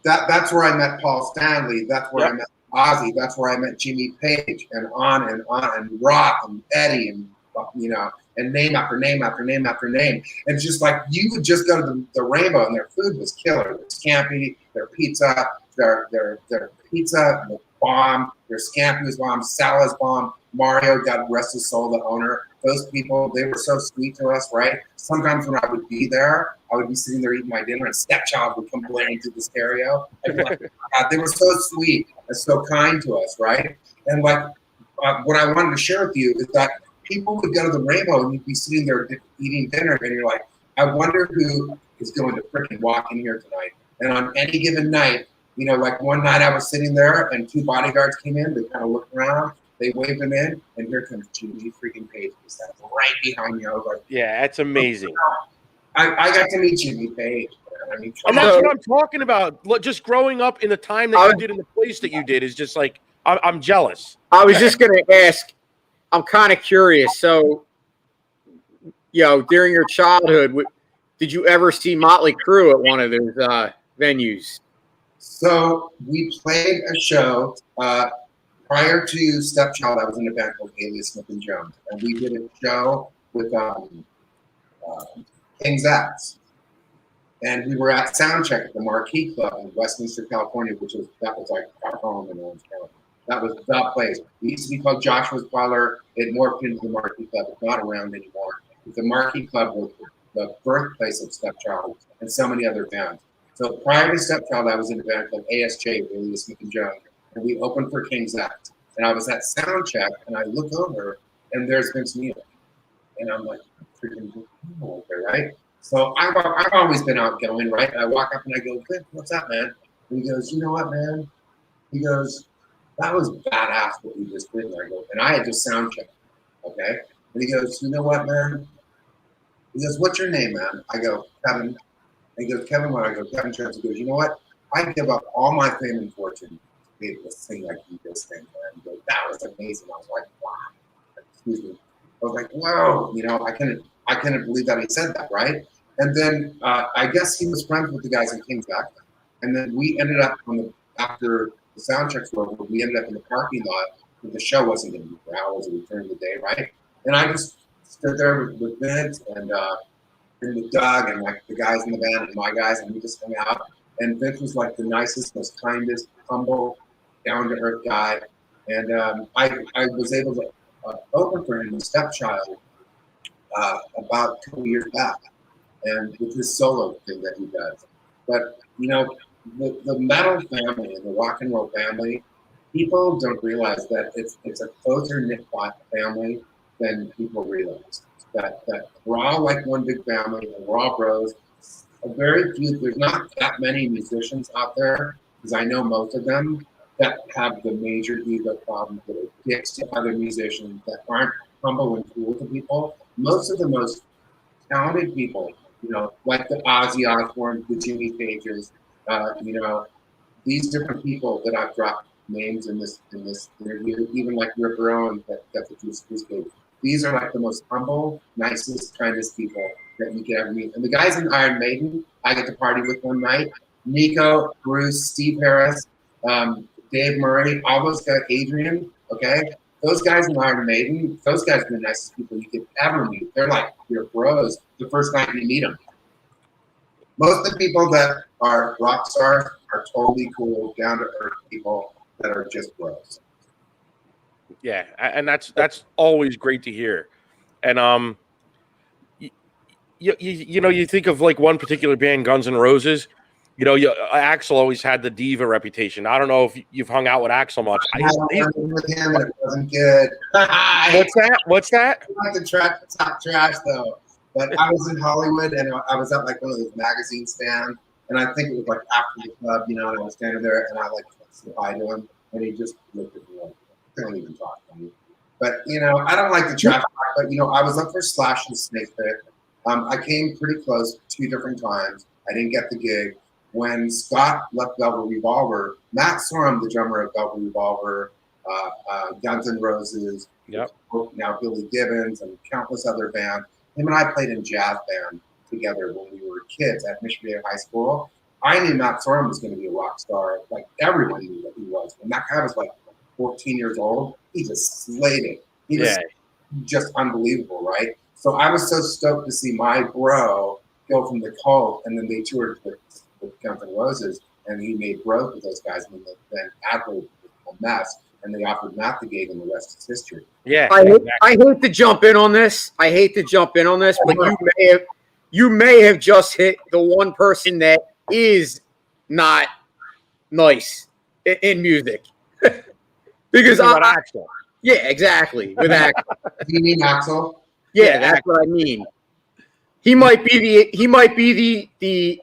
That's where I met Paul Stanley. That's where I met Ozzy. That's where I met Jimmy Page, and on, and Rock, and Eddie, and, you know, and name after name after name after name. And just like, you would just go to the Rainbow, and their food was killer. Their scampi, their pizza, their pizza was bomb. Their scampi was bomb. Salah's bomb. Mario, God rest his soul, the owner, those people, they were so sweet to us, right? Sometimes when I would be there, I would be sitting there eating my dinner, and Stepchild would come blaring through the stereo. I'd be like, God, they were so sweet and so kind to us, right? And like, what I wanted to share with you is that people would go to the Rainbow and you'd be sitting there eating dinner, and you're like, I wonder who is going to freaking walk in here tonight. And on any given night, you know, like one night I was sitting there and 2 bodyguards came in. They kind of looked around, they waved them in, and here comes Jimmy freaking Page. He's right behind me. I was like, Yeah, that's amazing. I got to meet Jimmy Page. I mean, And that's what I'm talking about. Just growing up in the time that you did in the place that you did is just like, I'm jealous. I was just going to ask, I'm kind of curious. So, you know, during your childhood, did you ever see Motley Crue at one of those venues? So we played a show prior to Stepchild. I was in a band called Alias Smith and Jones, and we did a show with King's X. And we were at Soundcheck at the Marquee Club in Westminster, California, that was like our home in Orange County. That was the place. It used to be called Joshua's Parlor. It morphed into the Marquee Club. It's not around anymore. The Marquee Club was the birthplace of Stepchild and so many other bands. So prior to Stepchild, I was in a band called ASJ, Alias Smith and Jones, and we opened for King's X. And I was at Soundcheck, and I look over, and there's Vince Neil. And I'm like, freaking okay, right? So I've always been outgoing, right? And I walk up and I go, Vince, what's up, man? And he goes, you know what, man? He goes, that was badass what you just did. And I go, and I had just Soundcheck, okay? And he goes, you know what, man? He goes, what's your name, man? I go, Kevin. And he goes, Kevin what? I go, Kevin Jones. He goes, you know what? I give up all my fame and fortune to be able to sing like you just sang, man. He goes, that was amazing. I was like, wow. Excuse me. I was like, whoa. You know, I couldn't believe that he said that, right? And then I guess he was friends with the guys in King's X. And then we ended up after the Soundchecks were over, we ended up in the parking lot, but the show wasn't going to be for hours. It would turn of the day, right? And I just stood there with Vince and with Doug and like the guys in the band and my guys, and we just hung out. And Vince was like the nicest, most kindest, humble, down-to-earth guy. And I was able to open for him in Stepchild about 2 years back, and with his solo thing that he does. But, you know, the metal family and the rock and roll family, people don't realize that it's a closer knit family than people realize. That we're all like one big family, and we're all bros. There's not that many musicians out there, because I know most of them, that have the major ego problems that are dicks to other musicians, that aren't humble and cool to people. Most of the most talented people, you know, like the Ozzy Osbourne, the Jimmy Pages, you know, these different people that I've dropped names in this interview, even like Rick Rowan that the Juice Group. These are like the most humble, nicest, kindest people that you can ever meet. And the guys in Iron Maiden, I get to party with one night. Nico, Bruce, Steve Harris, Dave Murray, all those guys, Adrian, okay? Those guys in Iron Maiden, those guys are the nicest people you could ever meet. They're like your bros the first night you meet them. Most of the people that are rock stars are totally cool, down-to-earth people that are just bros. Yeah, and that's always great to hear. And you know, you think of like one particular band, Guns N' Roses. You know, Axl always had the diva reputation. I don't know if you've hung out with Axl much. I hung with him and it wasn't good. What's that? I like the top trash though. But I was in Hollywood and I was at like one of those magazine stands, and I think it was like after the club, you know, and I was standing there and I like said hi to him, and he just looked at me like, I don't even talk to me. But you know, I don't like the trash talk, but you know, I was up for Slash and Snakepit. I came pretty close 2 different times. I didn't get the gig. When Scott left Velvet Revolver, Matt Sorum, the drummer of Velvet Revolver, Guns N' Roses, yep, now Billy Gibbons, and countless other bands, him and I played in jazz band together when we were kids at Michigan High School. I knew Matt Sorum was going to be a rock star. Like everyone knew that he was. And that guy was like 14 years old. He just slayed it. He was just unbelievable, right? So I was so stoked to see my bro go from the Cult, and then they toured with Guns N' Roses, and he made growth with those guys, and then Adler was a mess. and they offered Matt the gig, and the rest is history. Yeah, I hate to jump in on this. But you may have just hit the one person that is not nice in music. Because Axl. Yeah, exactly. With Axl. You mean Axl? Yeah, that's what I mean. He might be the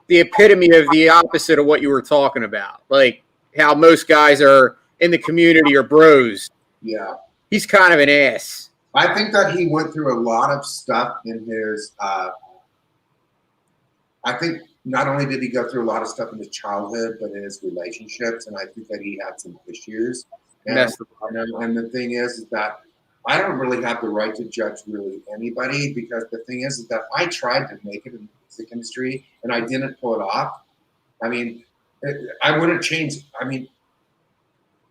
epitome of the opposite of what you were talking about. Like how most guys are in the community are bros. Yeah. He's kind of an ass. I think that he went through a lot of stuff in his I think not only did he go through a lot of stuff in his childhood, but in his relationships, and I think that he had some issues. And the thing is that I don't really have the right to judge really anybody, because the thing is that I tried to make it in the music industry and I didn't pull it off. I mean, I wouldn't change. I mean,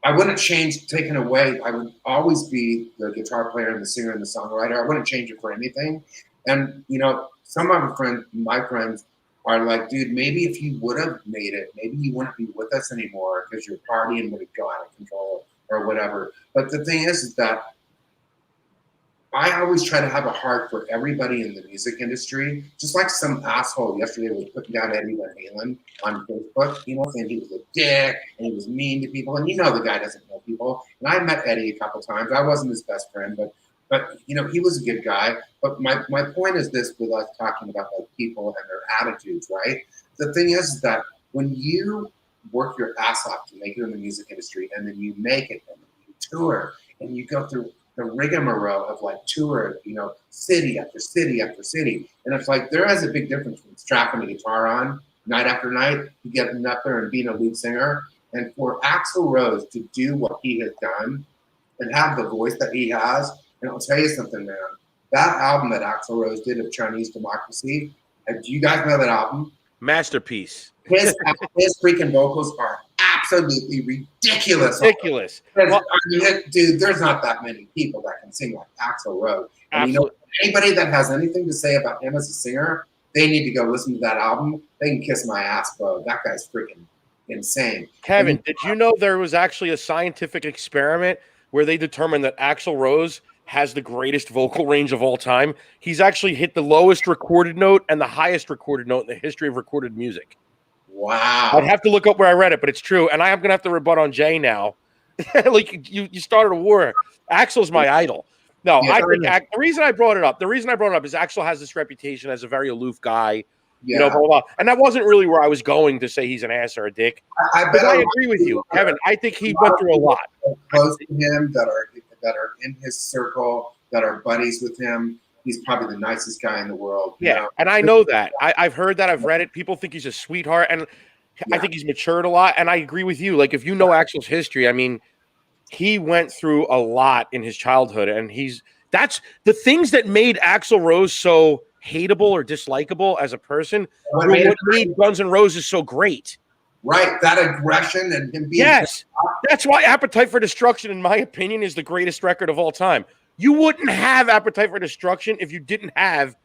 I wouldn't change taken away. I would always be the guitar player and the singer and the songwriter. I wouldn't change it for anything. And, you know, some of my friends are like, dude, maybe if you would have made it, maybe you wouldn't be with us anymore because your partying would have gone out of control or whatever. But the thing is that I always try to have a heart for everybody in the music industry. Just like some asshole yesterday was putting down Eddie Van Halen on Facebook, you know, saying he was a dick and he was mean to people. And you know the guy doesn't know people. And I met Eddie a couple times. I wasn't his best friend, but you know, he was a good guy. But my point is this with us talking about like people and their attitudes, right? The thing is that when you work your ass off to make it in the music industry and then you make it and you tour and you go through the rigmarole of like tour, you know, city after city after city. And it's like there is a big difference from strapping a guitar on night after night to getting up there and being a lead singer. And for Axl Rose to do what he has done and have the voice that he has, and I'll tell you something, man, that album that Axl Rose did of Chinese Democracy, do you guys know that album? Masterpiece. His freaking vocals are absolutely ridiculous. Ridiculous. Well, I mean, dude, there's not that many people that can sing like Axl Rose. And you know, anybody that has anything to say about him as a singer, they need to go listen to that album. They can kiss my ass, bro. That guy's freaking insane. Kevin, did you know there was actually a scientific experiment where they determined that Axl Rose has the greatest vocal range of all time? He's actually hit the lowest recorded note and the highest recorded note in the history of recorded music. Wow. I'd have to look up where I read it, but it's true. And I am going to have to rebut on Jay now. Like you started a war. Axl's my idol. No, yeah, I think the reason I brought it up is Axl has this reputation as a very aloof guy. Yeah. You know, blah, blah, blah. And that wasn't really where I was going to say he's an ass or a dick. I agree with you, Kevin. I think he went through a lot. Close to him that are in his circle, that are buddies with him. He's probably the nicest guy in the world. Yeah, know? And I know that. I've heard that. I've read it. People think he's a sweetheart, and I think he's matured a lot. And I agree with you. Like, if you know Axl's history, I mean, he went through a lot in his childhood, and that's the things that made Axl Rose so hateable or dislikable as a person. What made Guns N' Roses so great. Right, that aggression and him being that's why Appetite for Destruction, in my opinion, is the greatest record of all time. You wouldn't have Appetite for Destruction if you didn't have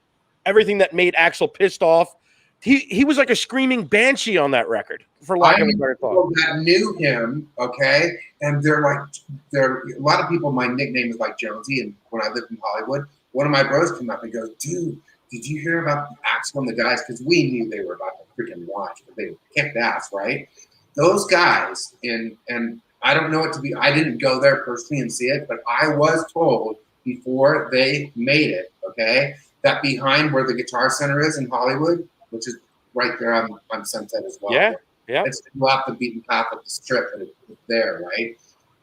everything that made Axl pissed off. He was like a screaming banshee on that record, for lack of a better thought. That knew him, okay, and they're a lot of people. My nickname is like Jonesy, and when I lived in Hollywood, one of my bros came up and goes, "Dude, did you hear about Axl and the guys?" Because we knew they were about to freaking watch, but they kicked ass, right? Those guys, and I don't know it to be. I didn't go there personally and see it, but I was told before they made it, okay, that behind where the Guitar Center is in Hollywood, which is right there on Sunset as well. Yeah. It's off the beaten path of the strip, and it's there, right?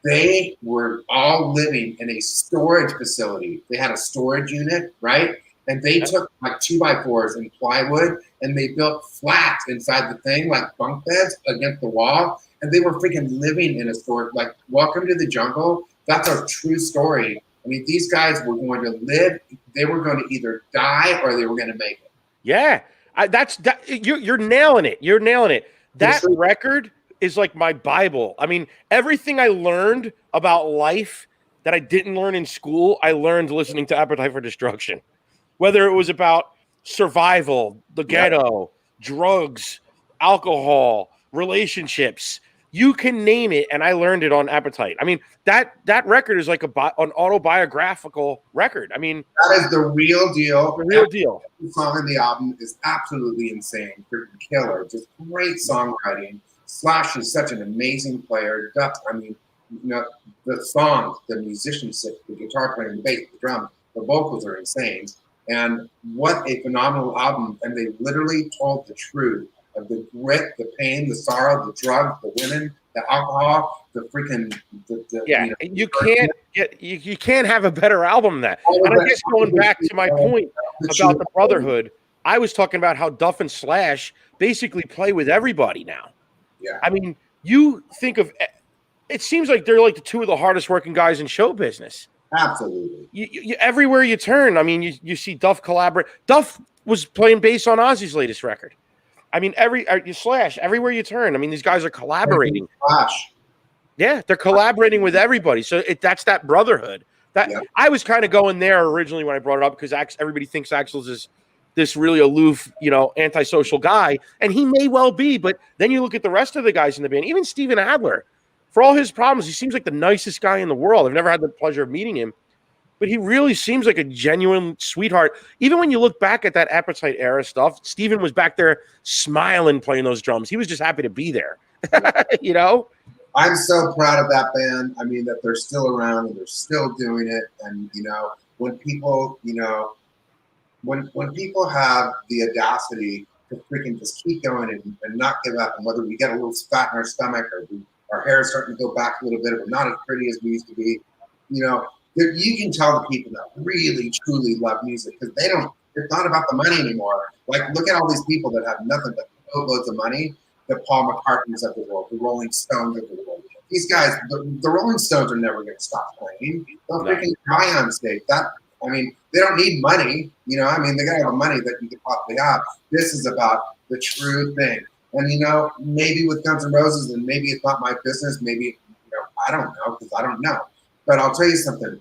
They were all living in a storage facility. They had a storage unit, right? And they took like 2x4s and plywood, and they built flats inside the thing, like bunk beds against the wall. And they were freaking living in a storage, like Welcome to the Jungle. That's a true story. I mean, these guys were going to live. They were going to either die or they were going to make it. Yeah, you're nailing it. You're nailing it. That record is like my Bible. I mean, everything I learned about life that I didn't learn in school, I learned listening to Appetite for Destruction. Whether it was about survival, the ghetto, drugs, alcohol, relationships, You can name it, and I learned it on Appetite. I mean, that record is like an autobiographical record. I mean, that is the real deal. The real deal. The song in the album is absolutely insane, freaking killer, just great songwriting. Slash is such an amazing player. Duff, I mean, the songs, the musicianship, the guitar playing, the bass, the drum, the vocals are insane. And what a phenomenal album! And they literally told the truth of the grit, the pain, the sorrow, the drugs, the women, the alcohol, the freaking you can't have a better album than that. And I guess going back to my point about the brotherhood, I was talking about how Duff and Slash basically play with everybody now. Yeah. I mean, you think of it seems like they're like the two of the hardest working guys in show business. Absolutely. You everywhere you turn, I mean, you see Duff collaborate. Duff was playing bass on Ozzy's latest record. I mean, Slash, everywhere you turn. I mean, these guys are collaborating. Slash. Yeah, they're collaborating with everybody. So that's that brotherhood. I was kind of going there originally when I brought it up because everybody thinks Axl's this really aloof, antisocial guy, and he may well be. But then you look at the rest of the guys in the band, even Steven Adler. For all his problems, he seems like the nicest guy in the world. I've never had the pleasure of meeting him, but he really seems like a genuine sweetheart. Even when you look back at that Appetite era stuff, Steven was back there smiling, playing those drums. He was just happy to be there, I'm so proud of that band. I mean, that they're still around and they're still doing it. And, when people, when people have the audacity to freaking just keep going and not give up, and whether we get a little fat in our stomach or our hair is starting to go back a little bit, but not as pretty as we used to be, you can tell the people that really, truly love music because it's not about the money anymore. Like, look at all these people that have nothing but boatloads of money. The Paul McCartneys of the world, the Rolling Stones of the world. These guys, the Rolling Stones are never going to stop playing. They'll freaking die on stage. They don't need money. They got all the money that you could possibly have. This is about the true thing. And, maybe with Guns N' Roses, and maybe it's not my business. Maybe, I don't know because I don't know. But I'll tell you something.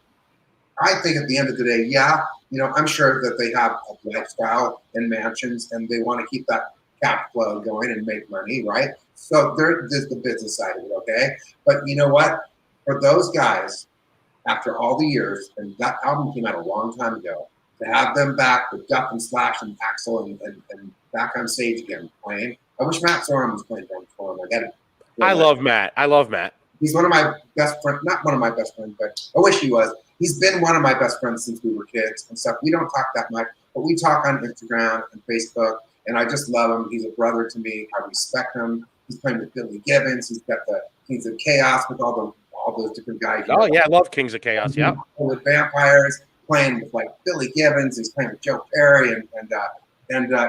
I think at the end of the day, I'm sure that they have a lifestyle and mansions and they want to keep that cap flow going and make money, right? So there's the business side of it, okay? But you know what? For those guys, after all the years, and that album came out a long time ago, to have them back with Duff and Slash and Axl and back on stage again playing. I wish Matt Sorum was playing drums for him. I love Matt. He's one of my best friends, not one of my best friends, but I wish he was. He's been one of my best friends since we were kids and stuff. We don't talk that much, but we talk on Instagram and Facebook. And I just love him. He's a brother to me. I respect him. He's playing with Billy Gibbons. He's got the Kings of Chaos with all those different guys. Oh yeah, I love Kings of Chaos. Yeah, with Vampires, playing with like Billy Gibbons. He's playing with Joe Perry, and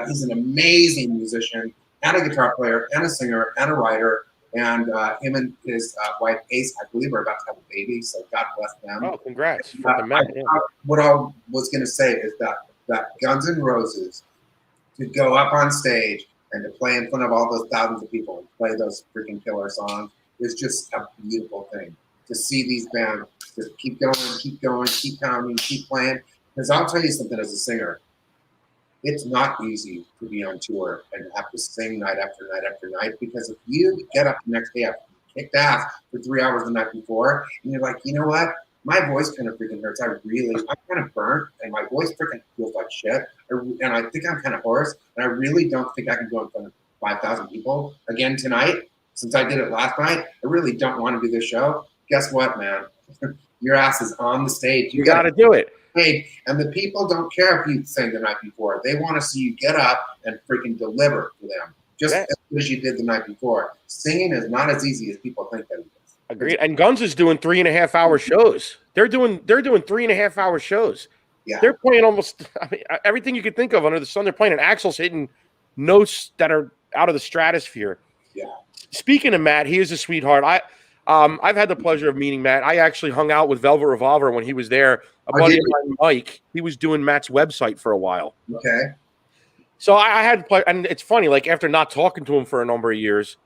he's an amazing musician and a guitar player and a singer and a writer. And him and his wife Ace, I believe, are about to have a baby. So God bless them. Oh, congrats! What I was going to say is that Guns N' Roses, to go up on stage and to play in front of all those thousands of people and play those freaking killer songs is just a beautiful thing. To see these bands just keep going, keep pounding, keep playing. Because I'll tell you something as a singer, it's not easy to be on tour and have to sing night after night after night. Because if you get up the next day after you kicked ass for 3 hours the night before, and you're like, you know what? My voice kind of freaking hurts. I'm kind of burnt, and my voice freaking feels like shit. And I think I'm kind of hoarse, and I really don't think I can go in front of 5,000 people again tonight. Since I did it last night, I really don't want to do this show. Guess what, man? Your ass is on the stage. You got to do it. And the people don't care if you sang the night before. They want to see you get up and freaking deliver for them, just as good as you did the night before. Singing is not as easy as people think that it is. Agreed. And Guns is doing 3.5 hour shows. They're doing 3.5 hour shows. Yeah. They're playing almost everything you could think of under the sun. They're playing, and Axl's hitting notes that are out of the stratosphere. Yeah. Speaking of Matt, he is a sweetheart. I've had the pleasure of meeting Matt. I actually hung out with Velvet Revolver when he was there. A buddy of mine, Mike, he was doing Matt's website for a while. Okay. So I had pleasure, and it's funny, like after not talking to him for a number of years,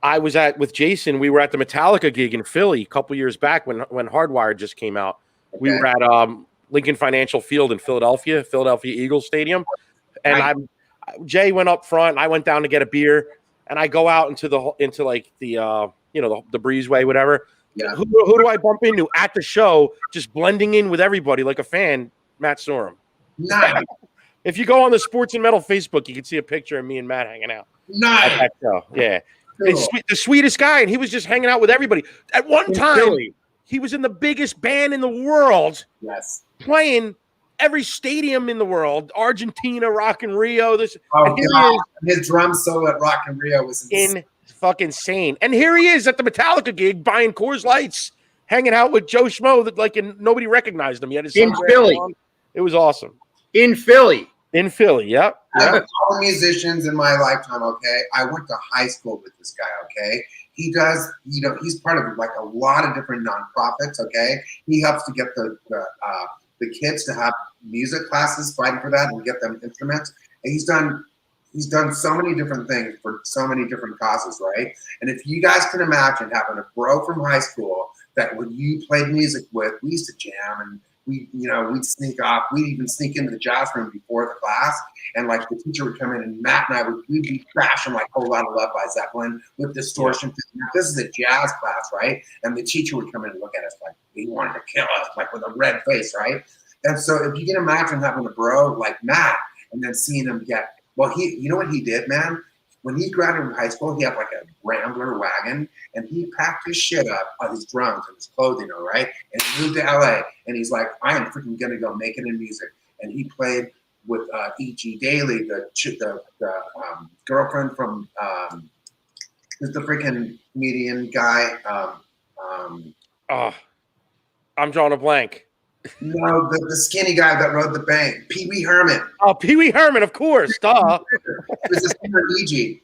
I was with Jason. We were at the Metallica gig in Philly a couple years back when Hardwired just came out. Okay. We were at Lincoln Financial Field in Philadelphia Eagles Stadium, and Jay went up front. I went down to get a beer, and I go out into like the the breezeway, whatever. Yeah. Who do I bump into at the show, just blending in with everybody like a fan? Matt Sorum. Nice. If you go on the Sports and Metal Facebook, you can see a picture of me and Matt hanging out at Nice. that show. Yeah. Cool. It's the sweetest guy, and he was just hanging out with everybody. At one In time, Philly. he was in the biggest band in the world, Yes. playing every stadium in the world, Argentina, Rock in Rio. Oh, and here God. His drum solo at Rock in Rio was he is in fucking insane. And here he is at the Metallica gig buying Coors Lights, hanging out with Joe Schmo and nobody recognized him. He had his In sunglasses Philly. on. It was awesome. In Philly. In Philly, yep. Out of all the musicians in my lifetime, okay, I went to high school with this guy, okay? He does, he's part of like a lot of different nonprofits, okay? He helps to get the kids to have music classes, fighting for that and get them instruments. And he's done so many different things for so many different causes, right? And if you guys can imagine having a bro from high school that when you played music with, we used to jam and we'd sneak off. We'd even sneak into the jazz room before the class, and like the teacher would come in, and Matt and I we'd be crashing like "Whole Lot of Love" by Zeppelin with distortion. This is a jazz class, right? And the teacher would come in and look at us like he wanted to kill us, like with a red face, right? And so if you can imagine having a bro like Matt, and then seeing him get you know what he did, man? When he graduated from high school, he had like a Rambler wagon, and he packed his shit up on his drums and his clothing, all right? And he moved to LA, and he's like, I am freaking gonna go make it in music. And he played with E.G. Daily, the girlfriend from who's the freaking comedian guy? I'm drawing a blank. No, the skinny guy that rode the bank, Pee Wee Herman. Oh, Pee Wee Herman, of course. Duh. It was the singer E.G.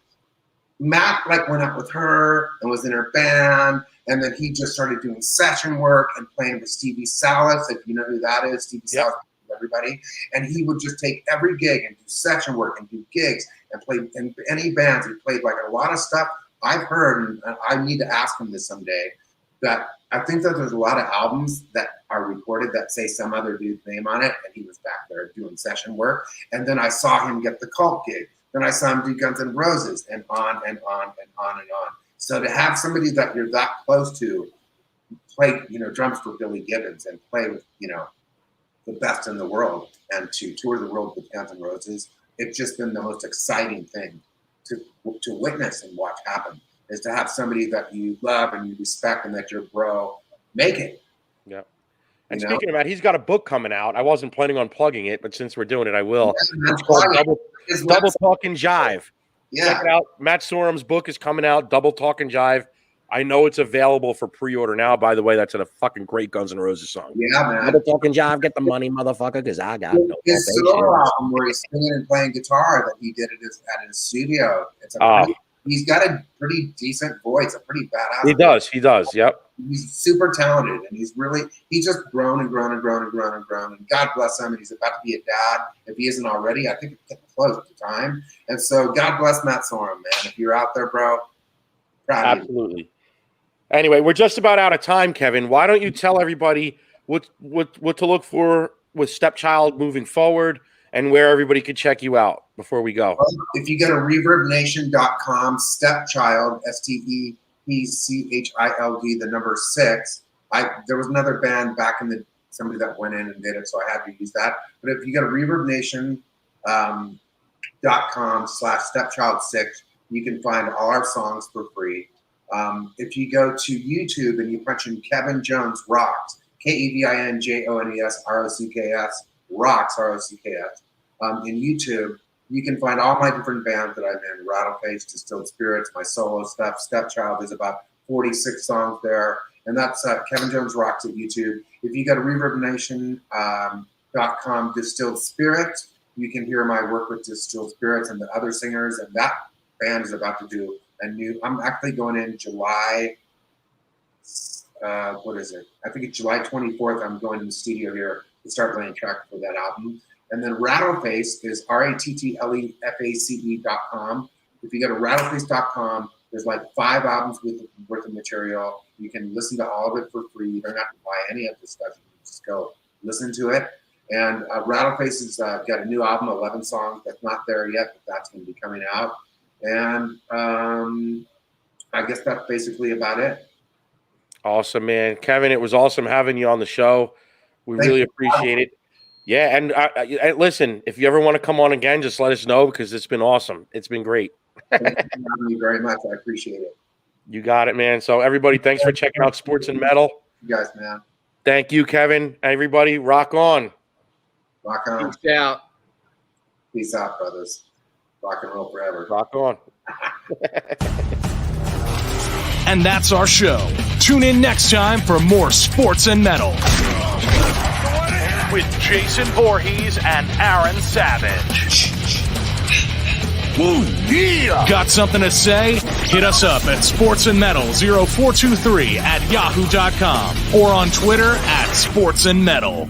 Matt like went out with her and was in her band, and then he just started doing session work and playing with Stevie Salas, if you know who that is. Stevie Salas, everybody, and he would just take every gig and do session work and do gigs and play in any bands. He played like a lot of stuff. I've heard, and I need to ask him this someday, that I think that there's a lot of albums that are recorded that say some other dude's name on it, and he was back there doing session work. And then I saw him get the Cult gig. Then I saw him do Guns N' Roses, and on and on and on and on. So to have somebody that you're that close to play, drums for Billy Gibbons and play with, the best in the world, and to tour the world with Guns N' Roses, it's just been the most exciting thing to witness and watch happen. Is to have somebody that you love and you respect and that your bro make it. Yeah. And speaking of that, he's got a book coming out. I wasn't planning on plugging it, but since we're doing it, I will. It's called Double Talk and Jive. Yeah. Check it out. Matt Sorum's book is coming out, Double Talk and Jive. I know it's available for pre-order now. By the way, that's a fucking great Guns N' Roses song. Yeah, man. Double Talk and Jive, get the money, motherfucker, because I got no his solo album where he's singing and playing guitar that he did at his studio. He's got a pretty decent voice, a pretty badass. He does. Yep. He's super talented, and he's just grown and grown and grown and grown and grown. And God bless him. And he's about to be a dad if he isn't already. I think it's getting close at the time. And so God bless Matt Sorum, man. If you're out there, bro, proud of you. Absolutely. Anyway, we're just about out of time, Kevin. Why don't you tell everybody what to look for with Stepchild moving forward, and where everybody could check you out before we go? Well, if you go to ReverbNation.com, Stepchild, STEPCHILD, the number 6. There was another band back in somebody that went in and did it, so I had to use that. But if you go to ReverbNation.com/Stepchild6, you can find all our songs for free. If you go to YouTube and you punch in Kevin Jones Rocks, KEVINJONES ROCKS, Rocks, ROCKS, in YouTube, you can find all my different bands that I'm in: Rattleface, Distilled Spirits, my solo stuff. Stepchild is about 46 songs there, and that's Kevin Jones Rocks at YouTube. If you go to ReverbNation.com, Distilled Spirits, you can hear my work with Distilled Spirits and the other singers, and that band is about to do I'm actually going in July, what is it? I think it's July 24th. I'm going to the studio here to start laying track for that album. And then Rattleface is RATTLEFACE.com. If you go to rattleface.com, there's like 5 albums worth of material. You can listen to all of it for free. You don't have to buy any of this stuff. You can just go listen to it. And Rattleface has got a new album, 11 songs. That's not there yet, but that's going to be coming out. And I guess that's basically about it. Awesome, man. Kevin, it was awesome having you on the show. We Thank really you. appreciate it. Yeah, and listen, if you ever want to come on again, just let us know because it's been awesome. It's been great. Thank you for having me very much. I appreciate it. You got it, man. So everybody, thanks for checking out Sports and Metal. You guys, man. Thank you, Kevin. Everybody, rock on. Rock on. Peace out. Peace out, brothers. Rock and roll forever. Rock on. And that's our show. Tune in next time for more Sports and Metal with Jason Voorhees and Aaron Savage. Woo, yeah! Got something to say? Hit us up at sportsandmetal0423 at yahoo.com or on Twitter at sportsandmetal.